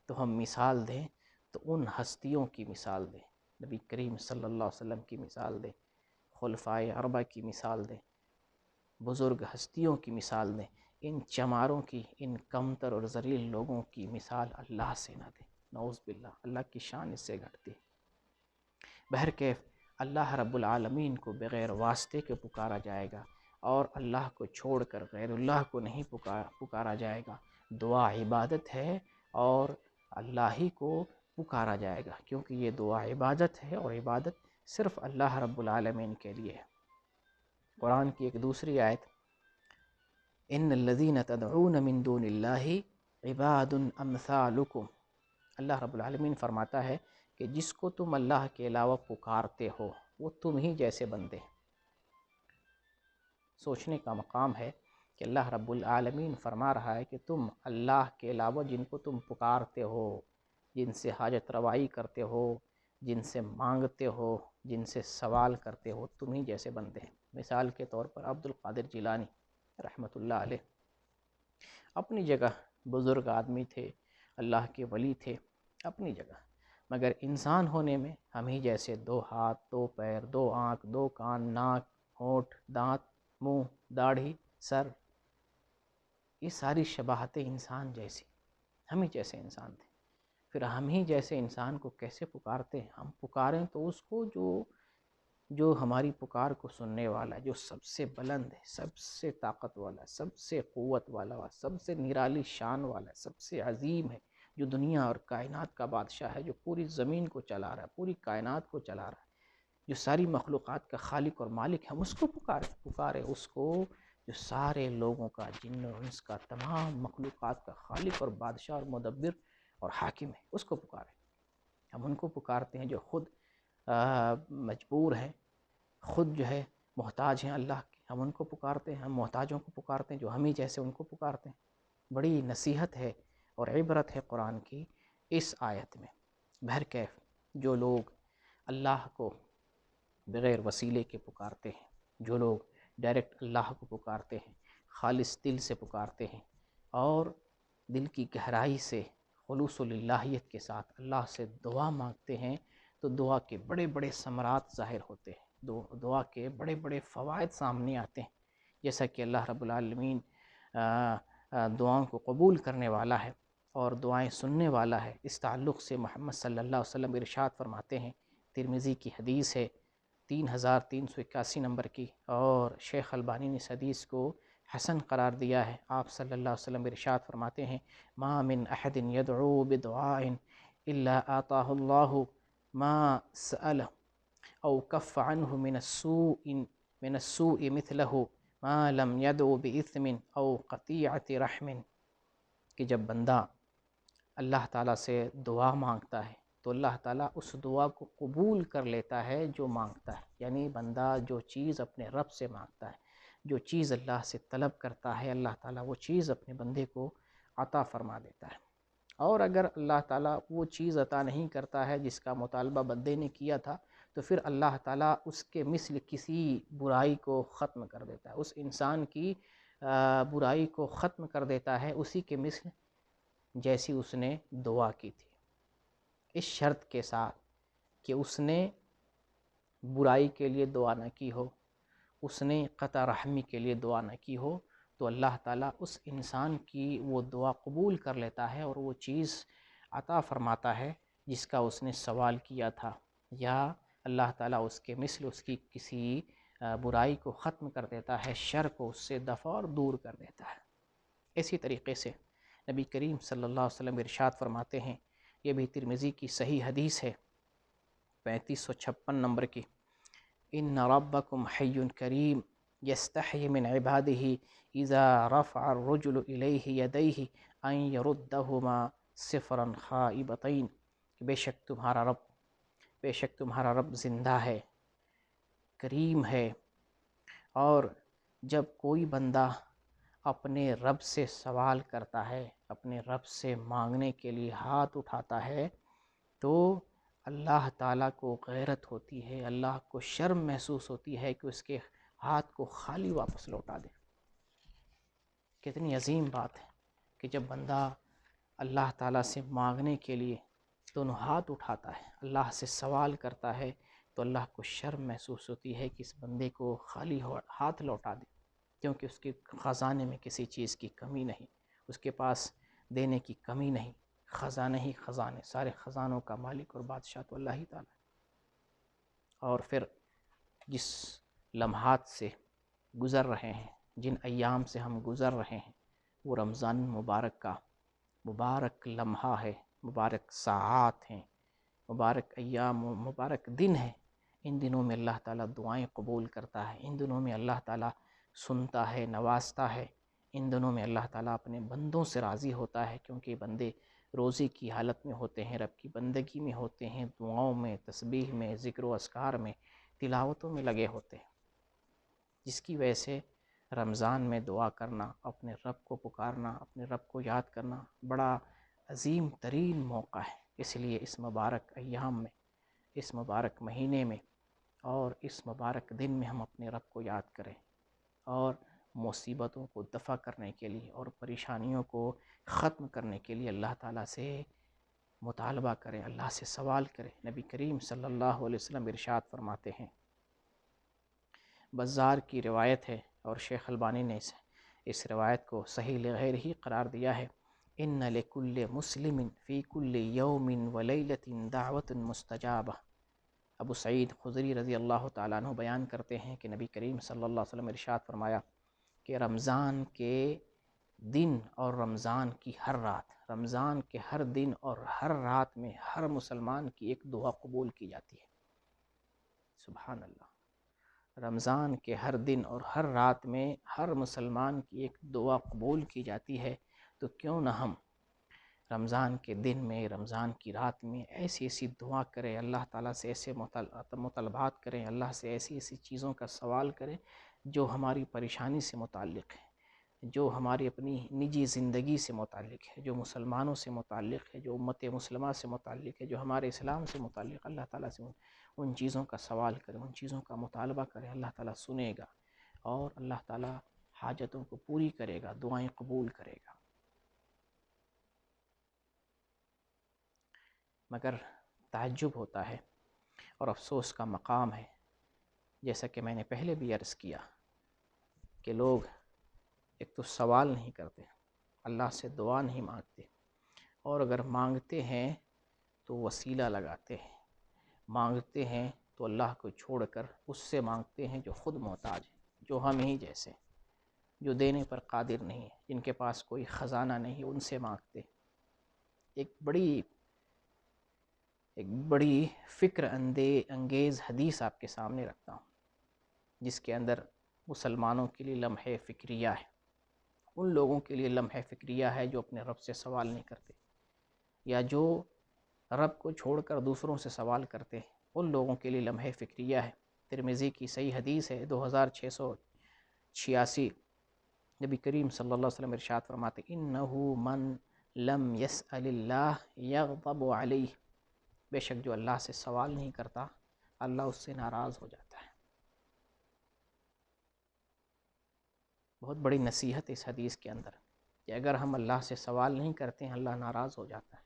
تو ہم مثال دیں تو ان ہستیوں کی مثال دیں، نبی کریم صلی اللہ علیہ وسلم کی مثال دیں، خلفائے اربعہ کی مثال دیں، بزرگ ہستیوں کی مثال دیں، ان چماروں کی، ان کمتر اور ذلیل لوگوں کی مثال اللہ سے نہ دیں۔ نعوذ باللہ، اللہ کی شان اس سے گھٹتی ہے۔ بہرکیف اللہ رب العالمین کو بغیر واسطے کے پکارا جائے گا، اور اللہ کو چھوڑ کر غیر اللہ کو نہیں پکارا جائے گا۔ دعا عبادت ہے اور اللہ ہی کو پکارا جائے گا، کیونکہ یہ دعا عبادت ہے اور عبادت صرف اللہ رب العالمین کے لیے ہے۔ قرآن کی ایک دوسری آیت، ان الذین تدعون من دون اللہ عباد امثالکم، اللہ رب العالمین فرماتا ہے کہ جس کو تم اللہ کے علاوہ پکارتے ہو وہ تم ہی جیسے بندے ہیں۔ سوچنے کا مقام ہے کہ اللہ رب العالمین فرما رہا ہے کہ تم اللہ کے علاوہ جن کو تم پکارتے ہو، جن سے حاجت روائی کرتے ہو، جن سے مانگتے ہو، جن سے سوال کرتے ہو، تم ہی جیسے بندے ہیں۔ مثال کے طور پر عبد القادر جیلانی رحمۃ اللہ علیہ اپنی جگہ بزرگ آدمی تھے، اللہ کے ولی تھے اپنی جگہ، مگر انسان ہونے میں ہم ہی جیسے 2 ہاتھ، 2 پیر، 2 آنکھ، 2 کان، ناک، ہونٹ، دانت، منہ، داڑھی، سر، یہ ساری شباہتیں انسان جیسی، ہم ہی جیسے انسان تھے۔ پھر ہم ہی جیسے انسان کو کیسے پکارتے ہیں؟ ہم پکاریں تو اس کو جو ہماری پکار کو سننے والا ہے، جو سب سے بلند ہے، سب سے طاقت والا ہے، سب سے قوت والا ہے، سب سے نرالی شان والا ہے، سب سے عظیم ہے، جو دنیا اور کائنات کا بادشاہ ہے، جو پوری زمین کو چلا رہا ہے، پوری کائنات کو چلا رہا ہے، جو ساری مخلوقات کا خالق اور مالک ہے، ہم اس کو پکارے اس کو جو سارے لوگوں کا، جن اور انس کا، تمام مخلوقات کا خالق اور بادشاہ اور مدبر اور حاکم ہے، اس کو پکارے۔ ہم ان کو پکارتے ہیں جو خود مجبور ہیں، خود جو ہے محتاج ہیں اللہ کے، ہم ان کو پکارتے ہیں۔ ہم محتاجوں کو پکارتے ہیں جو ہم ہی جیسے ان کو پکارتے ہیں۔ بڑی نصیحت ہے اور عبرت ہے قرآن کی اس آیت میں۔ بہرکیف جو لوگ اللہ کو بغیر وسیلے کے پکارتے ہیں، جو لوگ ڈائریکٹ اللہ کو پکارتے ہیں، خالص دل سے پکارتے ہیں اور دل کی گہرائی سے خلوص للہیت کے ساتھ اللہ سے دعا مانگتے ہیں، تو دعا کے بڑے بڑے ثمرات ظاہر ہوتے ہیں، دعا کے بڑے بڑے فوائد سامنے آتے ہیں، جیسا کہ اللہ رب العالمین دعاؤں کو قبول کرنے والا ہے اور دعائیں سننے والا ہے۔ اس تعلق سے محمد صلی اللہ علیہ وسلم ارشاد فرماتے ہیں، ترمذی کی حدیث ہے 3381 نمبر کی، اور شیخ البانی نے اس حدیث کو حسن قرار دیا ہے۔ آپ صلی اللہ علیہ وسلم ارشاد فرماتے ہیں، ما من احد يدعو بدعاء الا آتاه الله ما سأله او کف عنه من السوء مثله ما لم يدعو بإثم او قطيعة رحم، کہ جب بندہ اللہ تعالیٰ سے دعا مانگتا ہے تو اللہ تعالیٰ اس دعا کو قبول کر لیتا ہے جو مانگتا ہے، یعنی بندہ جو چیز اپنے رب سے مانگتا ہے، جو چیز اللہ سے طلب کرتا ہے، اللہ تعالیٰ وہ چیز اپنے بندے کو عطا فرما دیتا ہے۔ اور اگر اللہ تعالیٰ وہ چیز عطا نہیں کرتا ہے جس کا مطالبہ بندے نے کیا تھا، تو پھر اللہ تعالیٰ اس کے مثل کسی برائی کو ختم کر دیتا ہے، اس انسان کی برائی کو ختم کر دیتا ہے، اسی کے مثل جیسی اس نے دعا کی تھی، اس شرط کے ساتھ کہ اس نے برائی کے لیے دعا نہ کی ہو، اس نے قطع رحمی کے لیے دعا نہ کی ہو، تو اللہ تعالیٰ اس انسان کی وہ دعا قبول کر لیتا ہے اور وہ چیز عطا فرماتا ہے جس کا اس نے سوال کیا تھا، یا اللہ تعالیٰ اس کے مثل اس کی کسی برائی کو ختم کر دیتا ہے، شر کو اس سے دفع اور دور کر دیتا ہے۔ اسی طریقے سے نبی کریم صلی اللہ علیہ وسلم ارشاد فرماتے ہیں، یہ بھی ترمذی کی صحیح حدیث ہے 3556 نمبر کی، ان ربکم حی کریم یستحی من عباده اذا رفع الرجل الیہ یدیہ ان یردہما صفرا خائبتین، کہ بے شک تمہارا رب زندہ ہے، کریم ہے، اور جب کوئی بندہ اپنے رب سے سوال کرتا ہے، اپنے رب سے مانگنے کے لیے ہاتھ اٹھاتا ہے، تو اللہ تعالیٰ کو غیرت ہوتی ہے، اللہ کو شرم محسوس ہوتی ہے کہ اس کے ہاتھ کو خالی واپس لوٹا دے۔ کتنی عظیم بات ہے کہ جب بندہ اللہ تعالیٰ سے مانگنے کے لیے دونوں ہاتھ اٹھاتا ہے، اللہ سے سوال کرتا ہے، تو اللہ کو شرم محسوس ہوتی ہے کہ اس بندے کو خالی ہاتھ لوٹا دے، کیونکہ اس کے خزانے میں کسی چیز کی کمی نہیں، اس کے پاس دینے کی کمی نہیں، خزانے ہی خزانے، سارے خزانوں کا مالک اور بادشاہ تو اللہ ہی تعالیٰ ہے۔ اور پھر جس لمحات سے گزر رہے ہیں، جن ایام سے ہم گزر رہے ہیں، وہ رمضان مبارک کا مبارک لمحہ ہے، مبارک ساعات ہیں، مبارک ایام و مبارک دن ہے۔ ان دنوں میں اللہ تعالیٰ دعائیں قبول کرتا ہے، ان دنوں میں اللہ تعالیٰ سنتا ہے، نوازتا ہے، ان دنوں میں اللہ تعالیٰ اپنے بندوں سے راضی ہوتا ہے، کیونکہ بندے روزے کی حالت میں ہوتے ہیں، رب کی بندگی میں ہوتے ہیں، دعاؤں میں، تسبیح میں، ذکر و اذکار میں، تلاوتوں میں لگے ہوتے ہیں، جس کی وجہ سے رمضان میں دعا کرنا، اپنے رب کو پکارنا، اپنے رب کو یاد کرنا بڑا عظیم ترین موقع ہے۔ اس لیے اس مبارک ایام میں، اس مبارک مہینے میں اور اس مبارک دن میں ہم اپنے رب کو یاد کریں، اور مصیبتوں کو دفع کرنے کے لیے اور پریشانیوں کو ختم کرنے کے لیے اللہ تعالیٰ سے مطالبہ کریں، اللہ سے سوال کریں۔ نبی کریم صلی اللہ علیہ وسلم ارشاد فرماتے ہیں، بزار کی روایت ہے اور شیخ البانی نے اس روایت کو صحیح لغیر ہی قرار دیا ہے، ان لکل مسلم فی کل یوم ولیلۃ دعوت مستجابہ۔ ابو سعید خدری رضی اللہ تعالیٰ عنہ بیان کرتے ہیں کہ نبی کریم صلی اللہ علیہ وسلم ارشاد فرمایا کہ رمضان کے دن اور رمضان کی ہر رات، رمضان کے ہر دن اور ہر رات میں ہر مسلمان کی ایک دعا قبول کی جاتی ہے۔ سبحان اللہ، رمضان کے ہر دن اور ہر رات میں ہر مسلمان کی ایک دعا قبول کی جاتی ہے، تو کیوں نہ ہم رمضان کے دن میں، رمضان کی رات میں ایسی ایسی دعا کریں، اللہ تعالیٰ سے ایسے مطالبات کریں، اللہ سے ایسی ایسی چیزوں کا سوال کریں جو ہماری پریشانی سے متعلق ہے، جو ہماری اپنی نجی زندگی سے متعلق ہے، جو مسلمانوں سے متعلق ہے، جو امت مسلمہ سے متعلق ہے، جو ہمارے اسلام سے متعلق، اللہ تعالیٰ سے ان چیزوں کا سوال کریں، ان چیزوں کا مطالبہ کریں، اللہ تعالیٰ سنے گا اور اللہ تعالیٰ حاجتوں کو پوری کرے گا، دعائیں قبول کرے گا۔ مگر تعجب ہوتا ہے اور افسوس کا مقام ہے، جیسا کہ میں نے پہلے بھی عرض کیا، کہ لوگ ایک تو سوال نہیں کرتے، اللہ سے دعا نہیں مانگتے، اور اگر مانگتے ہیں تو وسیلہ لگاتے ہیں، مانگتے ہیں تو اللہ کو چھوڑ کر اس سے مانگتے ہیں جو خود محتاج ہے، جو ہم ہی جیسے، جو دینے پر قادر نہیں ہے، جن کے پاس کوئی خزانہ نہیں، ان سے مانگتے۔ ایک بڑی فکر انگیز حدیث آپ کے سامنے رکھتا ہوں، جس کے اندر مسلمانوں کے لیے لمحہ فکریہ ہے، ان لوگوں کے لیے لمحہ فکریہ ہے جو اپنے رب سے سوال نہیں کرتے، یا جو رب کو چھوڑ کر دوسروں سے سوال کرتے ہیں، ان لوگوں کے لیے لمحہ فکریہ ہے۔ ترمذی کی صحیح حدیث ہے 2686، نبی کریم صلی اللہ علیہ وسلم ارشاد فرماتے انہ من لم یسأل اللہ یغضب علیہ، بے شک جو اللہ سے سوال نہیں کرتا، اللہ اس سے ناراض ہو جاتا ہے۔ بہت بڑی نصیحت اس حدیث کے اندر، کہ اگر ہم اللہ سے سوال نہیں کرتے ہیں، اللہ ناراض ہو جاتا ہے۔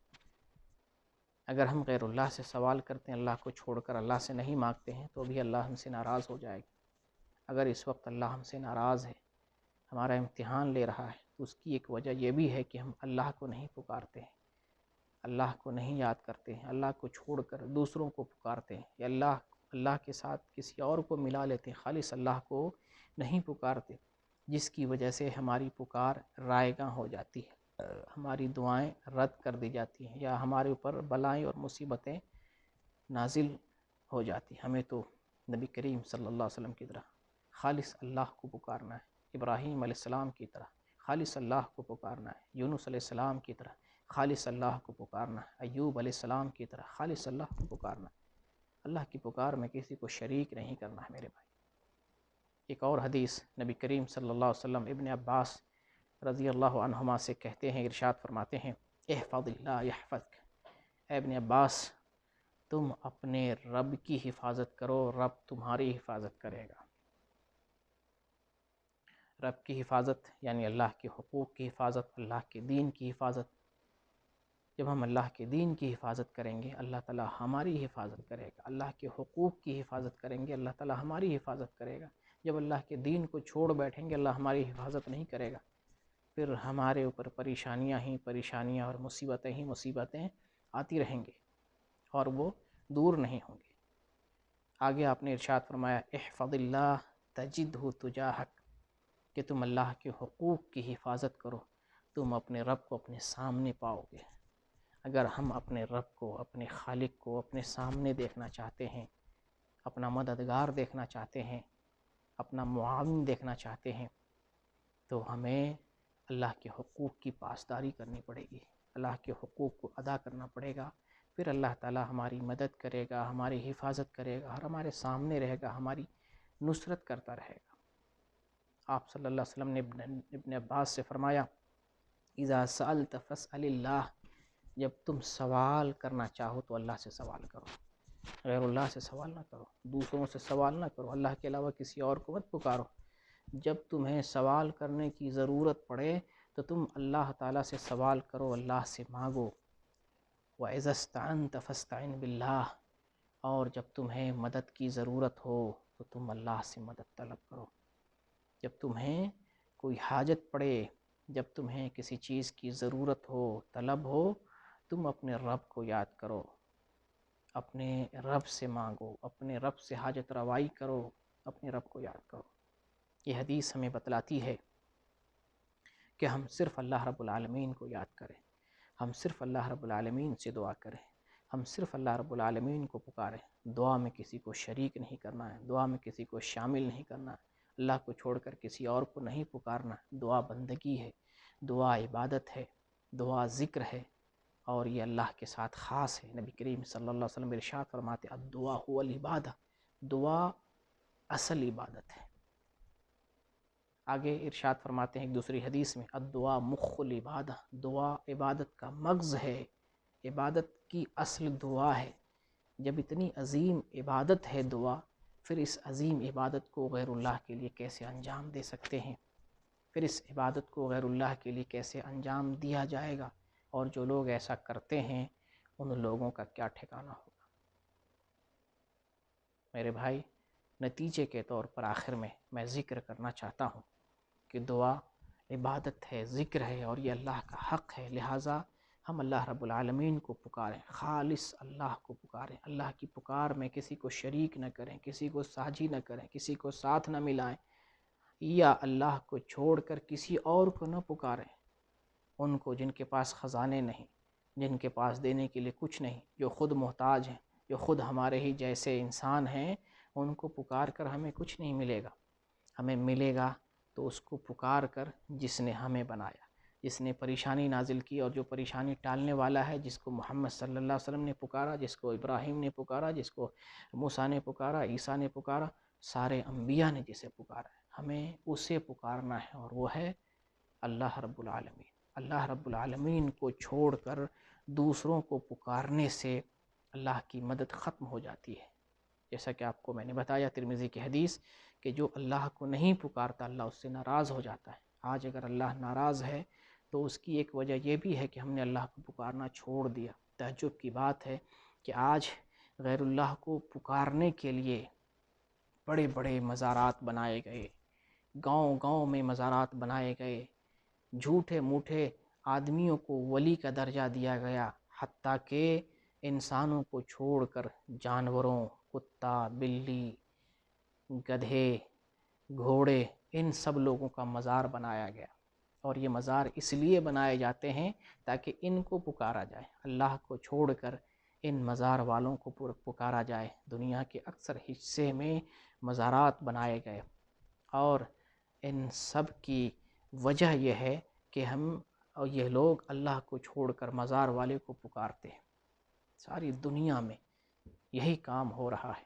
اگر ہم غیر اللہ سے سوال کرتے ہیں، اللہ کو چھوڑ کر اللہ سے نہیں مانگتے ہیں، تو بھی اللہ ہم سے ناراض ہو جائے گا۔ اگر اس وقت اللہ ہم سے ناراض ہے، ہمارا امتحان لے رہا ہے، تو اس کی ایک وجہ یہ بھی ہے کہ ہم اللہ کو نہیں پکارتے ہیں، اللہ کو نہیں یاد کرتے ہیں، اللہ کو چھوڑ کر دوسروں کو پکارتے ہیں، یا اللہ کے ساتھ کسی اور کو ملا لیتے ہیں، خالص اللہ کو نہیں پکارتے، جس کی وجہ سے ہماری پکار رائے گاں ہو جاتی ہے، ہماری دعائیں رد کر دی جاتی ہیں، یا ہمارے اوپر بلائیں اور مصیبتیں نازل ہو جاتی ہیں۔ ہمیں تو نبی کریم صلی اللہ علیہ وسلم کی طرح خالص اللہ کو پکارنا ہے، ابراہیم علیہ السلام کی طرح خالص اللہ کو پکارنا ہے، یونس علیہ السلام کی طرح خالص اللہ کو پکارنا ہے، ایوب علیہ السلام کی طرح خالص اللہ کو پکارنا ہے۔ اللہ کی پکار میں کسی کو شریک نہیں کرنا ہے میرے بھائی۔ ایک اور حدیث نبی کریم صلی اللہ علیہ وسلم ابن عباس رضی اللہ عنہما سے کہتے ہیں، ارشاد فرماتے ہیں، احفظ اللہ یحفظک، اے ابن عباس تم اپنے رب کی حفاظت کرو، رب تمہاری حفاظت کرے گا۔ رب کی حفاظت یعنی اللہ کے حقوق کی حفاظت، اللہ کے دین کی حفاظت۔ جب ہم اللہ کے دین کی حفاظت کریں گے اللہ تعالی ہماری حفاظت کرے گا، اللہ کے حقوق کی حفاظت کریں گے اللہ تعالی ہماری حفاظت کرے گا۔ جب اللہ کے دین کو چھوڑ بیٹھیں گے اللہ ہماری حفاظت نہیں کرے گا، پھر ہمارے اوپر پریشانیاں ہی پریشانیاں اور مصیبتیں ہی مصیبتیں آتی رہیں گی اور وہ دور نہیں ہوں گی۔ آگے آپ نے ارشاد فرمایا، احفظ اللہ تجدہ تجاہک، کہ تم اللہ کے حقوق کی حفاظت کرو، تم اپنے رب کو اپنے سامنے پاؤ گے۔ اگر ہم اپنے رب کو، اپنے خالق کو اپنے سامنے دیکھنا چاہتے ہیں، اپنا مددگار دیکھنا چاہتے ہیں، اپنا معاون دیکھنا چاہتے ہیں، تو ہمیں اللہ کے حقوق کی پاسداری کرنی پڑے گی، اللہ کے حقوق کو ادا کرنا پڑے گا۔ پھر اللہ تعالی ہماری مدد کرے گا، ہماری حفاظت کرے گا اور ہمارے سامنے رہے گا، ہماری نصرت کرتا رہے گا۔ آپ صلی اللہ علیہ وسلم نے ابن عباس سے فرمایا، اذا سألت فاسأل اللہ، جب تم سوال کرنا چاہو تو اللہ سے سوال کرو، غیر اللہ سے سوال نہ کرو، دوسروں سے سوال نہ کرو، اللہ کے علاوہ کسی اور کو مت پکارو۔ جب تمہیں سوال کرنے کی ضرورت پڑے تو تم اللہ تعالیٰ سے سوال کرو، اللہ سے مانگو۔ وَإِذَا اسْتَعَنْتَ فَاسْتَعِنْ بِاللَّهِ، اور جب تمہیں مدد کی ضرورت ہو تو تم اللہ سے مدد طلب کرو۔ جب تمہیں کوئی حاجت پڑے، جب تمہیں کسی چیز کی ضرورت ہو، طلب ہو، تم اپنے رب کو یاد کرو، اپنے رب سے مانگو، اپنے رب سے حاجت روائی کرو، اپنے رب کو یاد کرو۔ یہ حدیث ہمیں بتلاتی ہے کہ ہم صرف اللہ رب العالمین کو یاد کریں، ہم صرف اللہ رب العالمین سے دعا کریں، ہم صرف اللہ رب العالمین کو پکاریں۔ دعا میں کسی کو شریک نہیں کرنا ہے، دعا میں کسی کو شامل نہیں کرنا ہے، اللہ کو چھوڑ کر کسی اور کو نہیں پکارنا۔ دعا بندگی ہے، دعا عبادت ہے، دعا ذکر ہے، اور یہ اللہ کے ساتھ خاص ہے۔ نبی کریم صلی اللہ علیہ وسلم ارشاد فرماتے، الدعاء هو العبادہ، دعا اصل عبادت ہے۔ آگے ارشاد فرماتے ہیں ایک دوسری حدیث میں، الدعاء مخ العبادہ، دعا عبادت کا مغز ہے، عبادت کی اصل دعا ہے۔ جب اتنی عظیم عبادت ہے دعا، پھر اس عظیم عبادت کو غیر اللہ کے لیے کیسے انجام دے سکتے ہیں؟ پھر اس عبادت کو غیر اللہ کے لیے کیسے انجام دیا جائے گا؟ اور جو لوگ ایسا کرتے ہیں ان لوگوں کا کیا ٹھکانہ ہوگا؟ میرے بھائی، نتیجے کے طور پر آخر میں ذکر کرنا چاہتا ہوں کہ دعا عبادت ہے، ذکر ہے، اور یہ اللہ کا حق ہے، لہٰذا ہم اللہ رب العالمین کو پکاریں، خالص اللہ کو پکاریں، اللہ کی پکار میں کسی کو شریک نہ کریں، کسی کو ساجی نہ کریں، کسی کو ساتھ نہ ملائیں، یا اللہ کو چھوڑ کر کسی اور کو نہ پکاریں، ان کو جن کے پاس خزانے نہیں، جن کے پاس دینے کے لیے کچھ نہیں، جو خود محتاج ہیں، جو خود ہمارے ہی جیسے انسان ہیں، ان کو پکار کر ہمیں کچھ نہیں ملے گا۔ ہمیں ملے گا تو اس کو پکار کر جس نے ہمیں بنایا، جس نے پریشانی نازل کی اور جو پریشانی ٹالنے والا ہے، جس کو محمد صلی اللہ علیہ وسلم نے پکارا، جس کو ابراہیم نے پکارا، جس کو موسیٰ نے پکارا، عیسیٰ نے پکارا، سارے انبیاء نے جسے پکارا ہے، ہمیں اسے پکارنا ہے، اور وہ ہے اللہ رب العالمین۔ اللہ رب العالمین کو چھوڑ کر دوسروں کو پکارنے سے اللہ کی مدد ختم ہو جاتی ہے۔ جیسا کہ آپ کو میں نے بتایا ترمذی کی حدیث کہ جو اللہ کو نہیں پکارتا اللہ اس سے ناراض ہو جاتا ہے۔ آج اگر اللہ ناراض ہے تو اس کی ایک وجہ یہ بھی ہے کہ ہم نے اللہ کو پکارنا چھوڑ دیا۔ تعجب کی بات ہے کہ آج غیر اللہ کو پکارنے کے لیے بڑے بڑے مزارات بنائے گئے، گاؤں گاؤں میں مزارات بنائے گئے، جھوٹے موٹے آدمیوں کو ولی کا درجہ دیا گیا، حتیٰ کہ انسانوں کو چھوڑ کر جانوروں، کتا، بلی، گدھے، گھوڑے، ان سب لوگوں کا مزار بنایا گیا۔ اور یہ مزار اس لیے بنائے جاتے ہیں تاکہ ان کو پکارا جائے، اللہ کو چھوڑ کر ان مزار والوں کو پکارا جائے۔ دنیا کے اکثر حصے میں مزارات بنائے گئے، اور ان سب کی وجہ یہ ہے کہ یہ لوگ اللہ کو چھوڑ کر مزار والے کو پکارتے ہیں۔ ساری دنیا میں یہی کام ہو رہا ہے،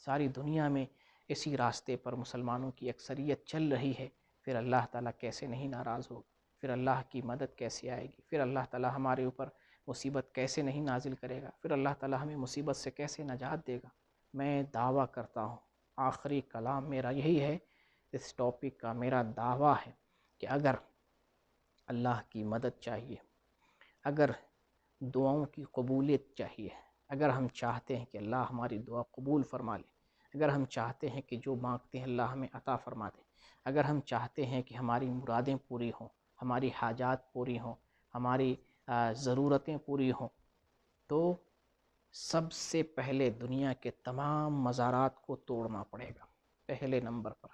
ساری دنیا میں اسی راستے پر مسلمانوں کی اکثریت چل رہی ہے، پھر اللہ تعالیٰ کیسے نہیں ناراض ہوگا؟ پھر اللہ کی مدد کیسے آئے گی؟ پھر اللہ تعالیٰ ہمارے اوپر مصیبت کیسے نہیں نازل کرے گا؟ پھر اللہ تعالیٰ ہمیں مصیبت سے کیسے نجات دے گا؟ میں دعویٰ کرتا ہوں، آخری کلام میرا یہی ہے، اس ٹاپک کا میرا دعویٰ ہے کہ اگر اللہ کی مدد چاہیے، اگر دعاؤں کی قبولیت چاہیے، اگر ہم چاہتے ہیں کہ اللہ ہماری دعا قبول فرما لے، اگر ہم چاہتے ہیں کہ جو مانگتے ہیں اللہ ہمیں عطا فرما دے، اگر ہم چاہتے ہیں کہ ہماری مرادیں پوری ہوں، ہماری حاجات پوری ہوں، ہماری ضرورتیں پوری ہوں، تو سب سے پہلے دنیا کے تمام مزارات کو توڑنا پڑے گا۔ پہلے نمبر پر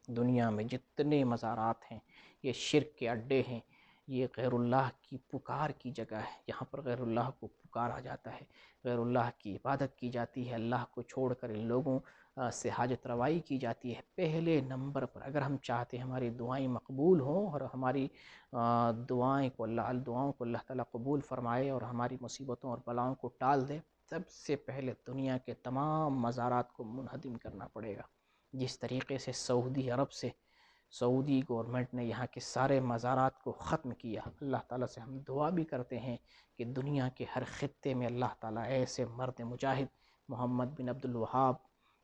دنیا میں جتنے مزارات ہیں یہ شرک کے اڈے ہیں، یہ غیر اللہ کی پکار کی جگہ ہے، یہاں پر غیر اللہ کو پکارا جاتا ہے، غیر اللہ کی عبادت کی جاتی ہے، اللہ کو چھوڑ کر ان لوگوں سے حاجت روائی کی جاتی ہے۔ پہلے نمبر پر اگر ہم چاہتے ہیں ہماری دعائیں مقبول ہوں اور ہماری دعاؤں کو اللہ تعالیٰ قبول فرمائے اور ہماری مصیبتوں اور بلاؤں کو ٹال دے، سب سے پہلے دنیا کے تمام مزارات کو منہدم کرنا پڑے گا۔ جس طریقے سے سعودی عرب سے سعودی گورنمنٹ نے یہاں کے سارے مزارات کو ختم کیا، اللہ تعالیٰ سے ہم دعا بھی کرتے ہیں کہ دنیا کے ہر خطے میں اللہ تعالیٰ ایسے مرد مجاہد محمد بن عبد الوہاب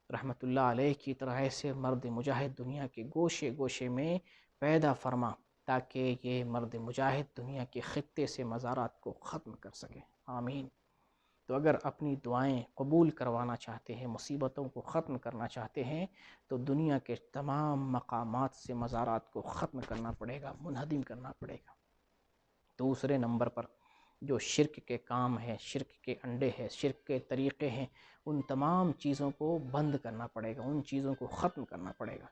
رحمۃ اللہ علیہ کی طرح ایسے مرد مجاہد دنیا کے گوشے گوشے میں پیدا فرما، تاکہ یہ مرد مجاہد دنیا کے خطے سے مزارات کو ختم کر سکیں۔ آمین۔ تو اگر اپنی دعائیں قبول کروانا چاہتے ہیں، مصیبتوں کو ختم کرنا چاہتے ہیں، تو دنیا کے تمام مقامات سے مزارات کو ختم کرنا پڑے گا، منہدم کرنا پڑے گا۔ دوسرے نمبر پر جو شرک کے کام ہیں، شرک کے انڈے ہیں، شرک کے طریقے ہیں، ان تمام چیزوں کو بند کرنا پڑے گا، ان چیزوں کو ختم کرنا پڑے گا،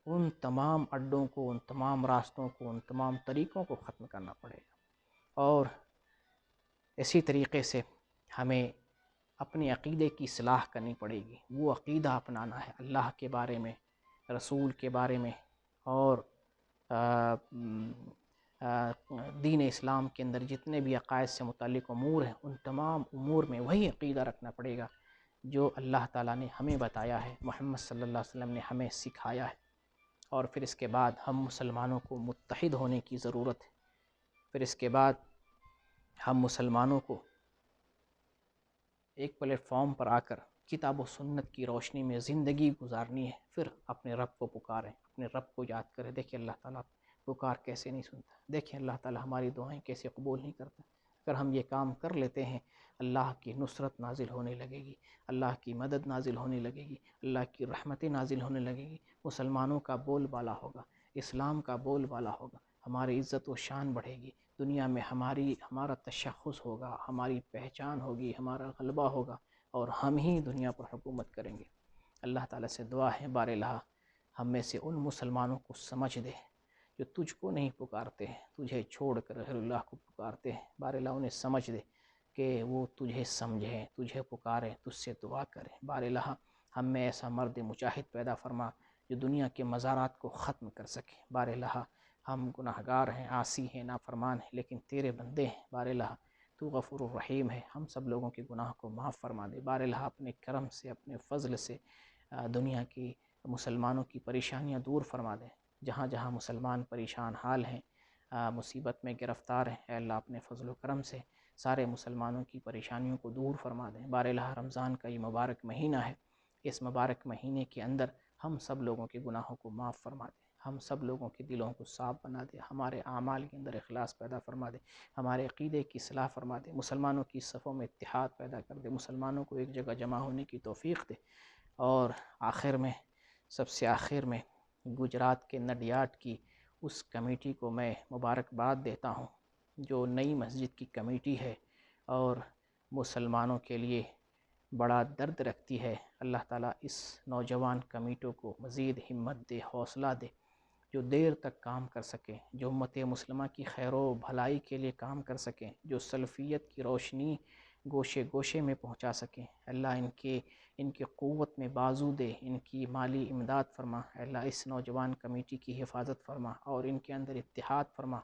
ان تمام اڈوں کو، ان تمام راستوں کو، ان تمام طریقوں کو ختم کرنا پڑے گا۔ اور اسی طریقے سے ہمیں اپنے عقیدے کی اصلاح کرنی پڑے گی، وہ عقیدہ اپنانا ہے اللہ کے بارے میں، رسول کے بارے میں، اور دین اسلام کے اندر جتنے بھی عقائد سے متعلق امور ہیں، ان تمام امور میں وہی عقیدہ رکھنا پڑے گا جو اللہ تعالیٰ نے ہمیں بتایا ہے، محمد صلی اللہ علیہ وسلم نے ہمیں سکھایا ہے۔ اور پھر اس کے بعد ہم مسلمانوں کو متحد ہونے کی ضرورت ہے۔ پھر اس کے بعد ہم مسلمانوں کو ایک پلیٹ فارم پر آ کر کتاب و سنت کی روشنی میں زندگی گزارنی ہے، پھر اپنے رب کو پکاریں، اپنے رب کو یاد کریں۔ دیکھیں اللہ تعالیٰ پکار کیسے نہیں سنتا، دیکھیں اللہ تعالیٰ ہماری دعائیں کیسے قبول نہیں کرتا۔ اگر ہم یہ کام کر لیتے ہیں، اللہ کی نصرت نازل ہونے لگے گی، اللہ کی مدد نازل ہونے لگے گی، اللہ کی رحمتیں نازل ہونے لگے گی، مسلمانوں کا بول بالا ہوگا، اسلام کا بول بالا ہوگا، ہماری عزت و شان بڑھے گی، دنیا میں ہمارا تشخص ہوگا، ہماری پہچان ہوگی، ہمارا غلبہ ہوگا، اور ہم ہی دنیا پر حکومت کریں گے۔ اللہ تعالیٰ سے دعا ہے بار الہ ہم میں سے ان مسلمانوں کو سمجھ دے جو تجھ کو نہیں پکارتے ہیں، تجھے چھوڑ کر غیر اللہ کو پکارتے ہیں، بار الہ انہیں سمجھ دے کہ وہ تجھے سمجھیں، تجھے پکاریں، تجھ سے دعا کریں۔ بار الہ ہم میں ایسا مرد مجاہد پیدا فرما جو دنیا کے مزارات کو ختم کر سکے۔ بار الہ ہم گناہگار ہیں، عاصی ہیں، نافرمان ہیں، لیکن تیرے بندے ہیں۔ بار الہ تو غفور الرحیم ہے، ہم سب لوگوں کے گناہ کو معاف فرما دے۔ بار الہ اپنے کرم سے، اپنے فضل سے دنیا کی مسلمانوں کی پریشانیاں دور فرما دے۔ جہاں جہاں مسلمان پریشان حال ہیں، مصیبت میں گرفتار ہیں، اے اللہ اپنے فضل و کرم سے سارے مسلمانوں کی پریشانیوں کو دور فرما دیں۔ بار الہ رمضان کا یہ مبارک مہینہ ہے، اس مبارک مہینے کے اندر ہم سب لوگوں کے گناہوں کو معاف فرما دے، ہم سب لوگوں کے دلوں کو صاف بنا دے، ہمارے اعمال کے اندر اخلاص پیدا فرما دے، ہمارے عقیدے کی اصلاح فرما دے، مسلمانوں کی صفوں میں اتحاد پیدا کر دے، مسلمانوں کو ایک جگہ جمع ہونے کی توفیق دے۔ اور آخر میں، سب سے آخر میں، گجرات کے نڈیاڈ کی اس کمیٹی کو میں مبارکباد دیتا ہوں جو نئی مسجد کی کمیٹی ہے اور مسلمانوں کے لیے بڑا درد رکھتی ہے۔ اللہ تعالیٰ اس نوجوان کمیٹوں کو مزید ہمت دے، حوصلہ دے، جو دیر تک کام کر سکیں، جو امت مسلمہ کی خیر و بھلائی کے لیے کام کر سکیں، جو سلفیت کی روشنی گوشے گوشے میں پہنچا سکیں۔ اللہ ان کی قوت میں بازو دے، ان کی مالی امداد فرما۔ اللہ اس نوجوان کمیٹی کی حفاظت فرما اور ان کے اندر اتحاد فرما،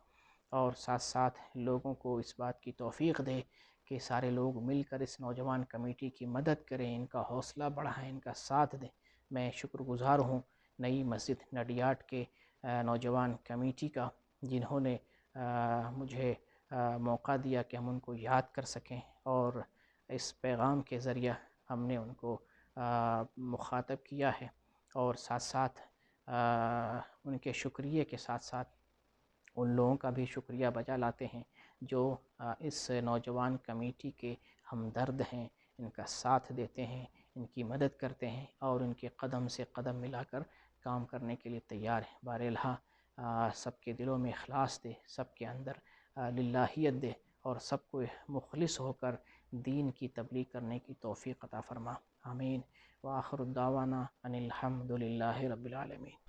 اور ساتھ ساتھ لوگوں کو اس بات کی توفیق دے کہ سارے لوگ مل کر اس نوجوان کمیٹی کی مدد کریں، ان کا حوصلہ بڑھائیں، ان کا ساتھ دیں۔ میں شکر گزار ہوں نئی مسجد نڈیاڈ کے نوجوان کمیٹی کا، جنہوں نے مجھے موقع دیا کہ ہم ان کو یاد کر سکیں، اور اس پیغام کے ذریعہ ہم نے ان کو مخاطب کیا ہے، اور ساتھ ساتھ ان کے شکریہ کے ساتھ ساتھ ان لوگوں کا بھی شکریہ بجا لاتے ہیں جو اس نوجوان کمیٹی کے ہمدرد ہیں، ان کا ساتھ دیتے ہیں، ان کی مدد کرتے ہیں، اور ان کے قدم سے قدم ملا کر کام کرنے کے لیے تیار ہیں۔ بہرحال سب کے دلوں میں اخلاص دے، سب کے اندر للہیت دے، اور سب کو مخلص ہو کر دین کی تبلیغ کرنے کی توفیق عطا فرما۔ آمین۔ وآخر الدعوانا ان الحمد للہ رب العالمین۔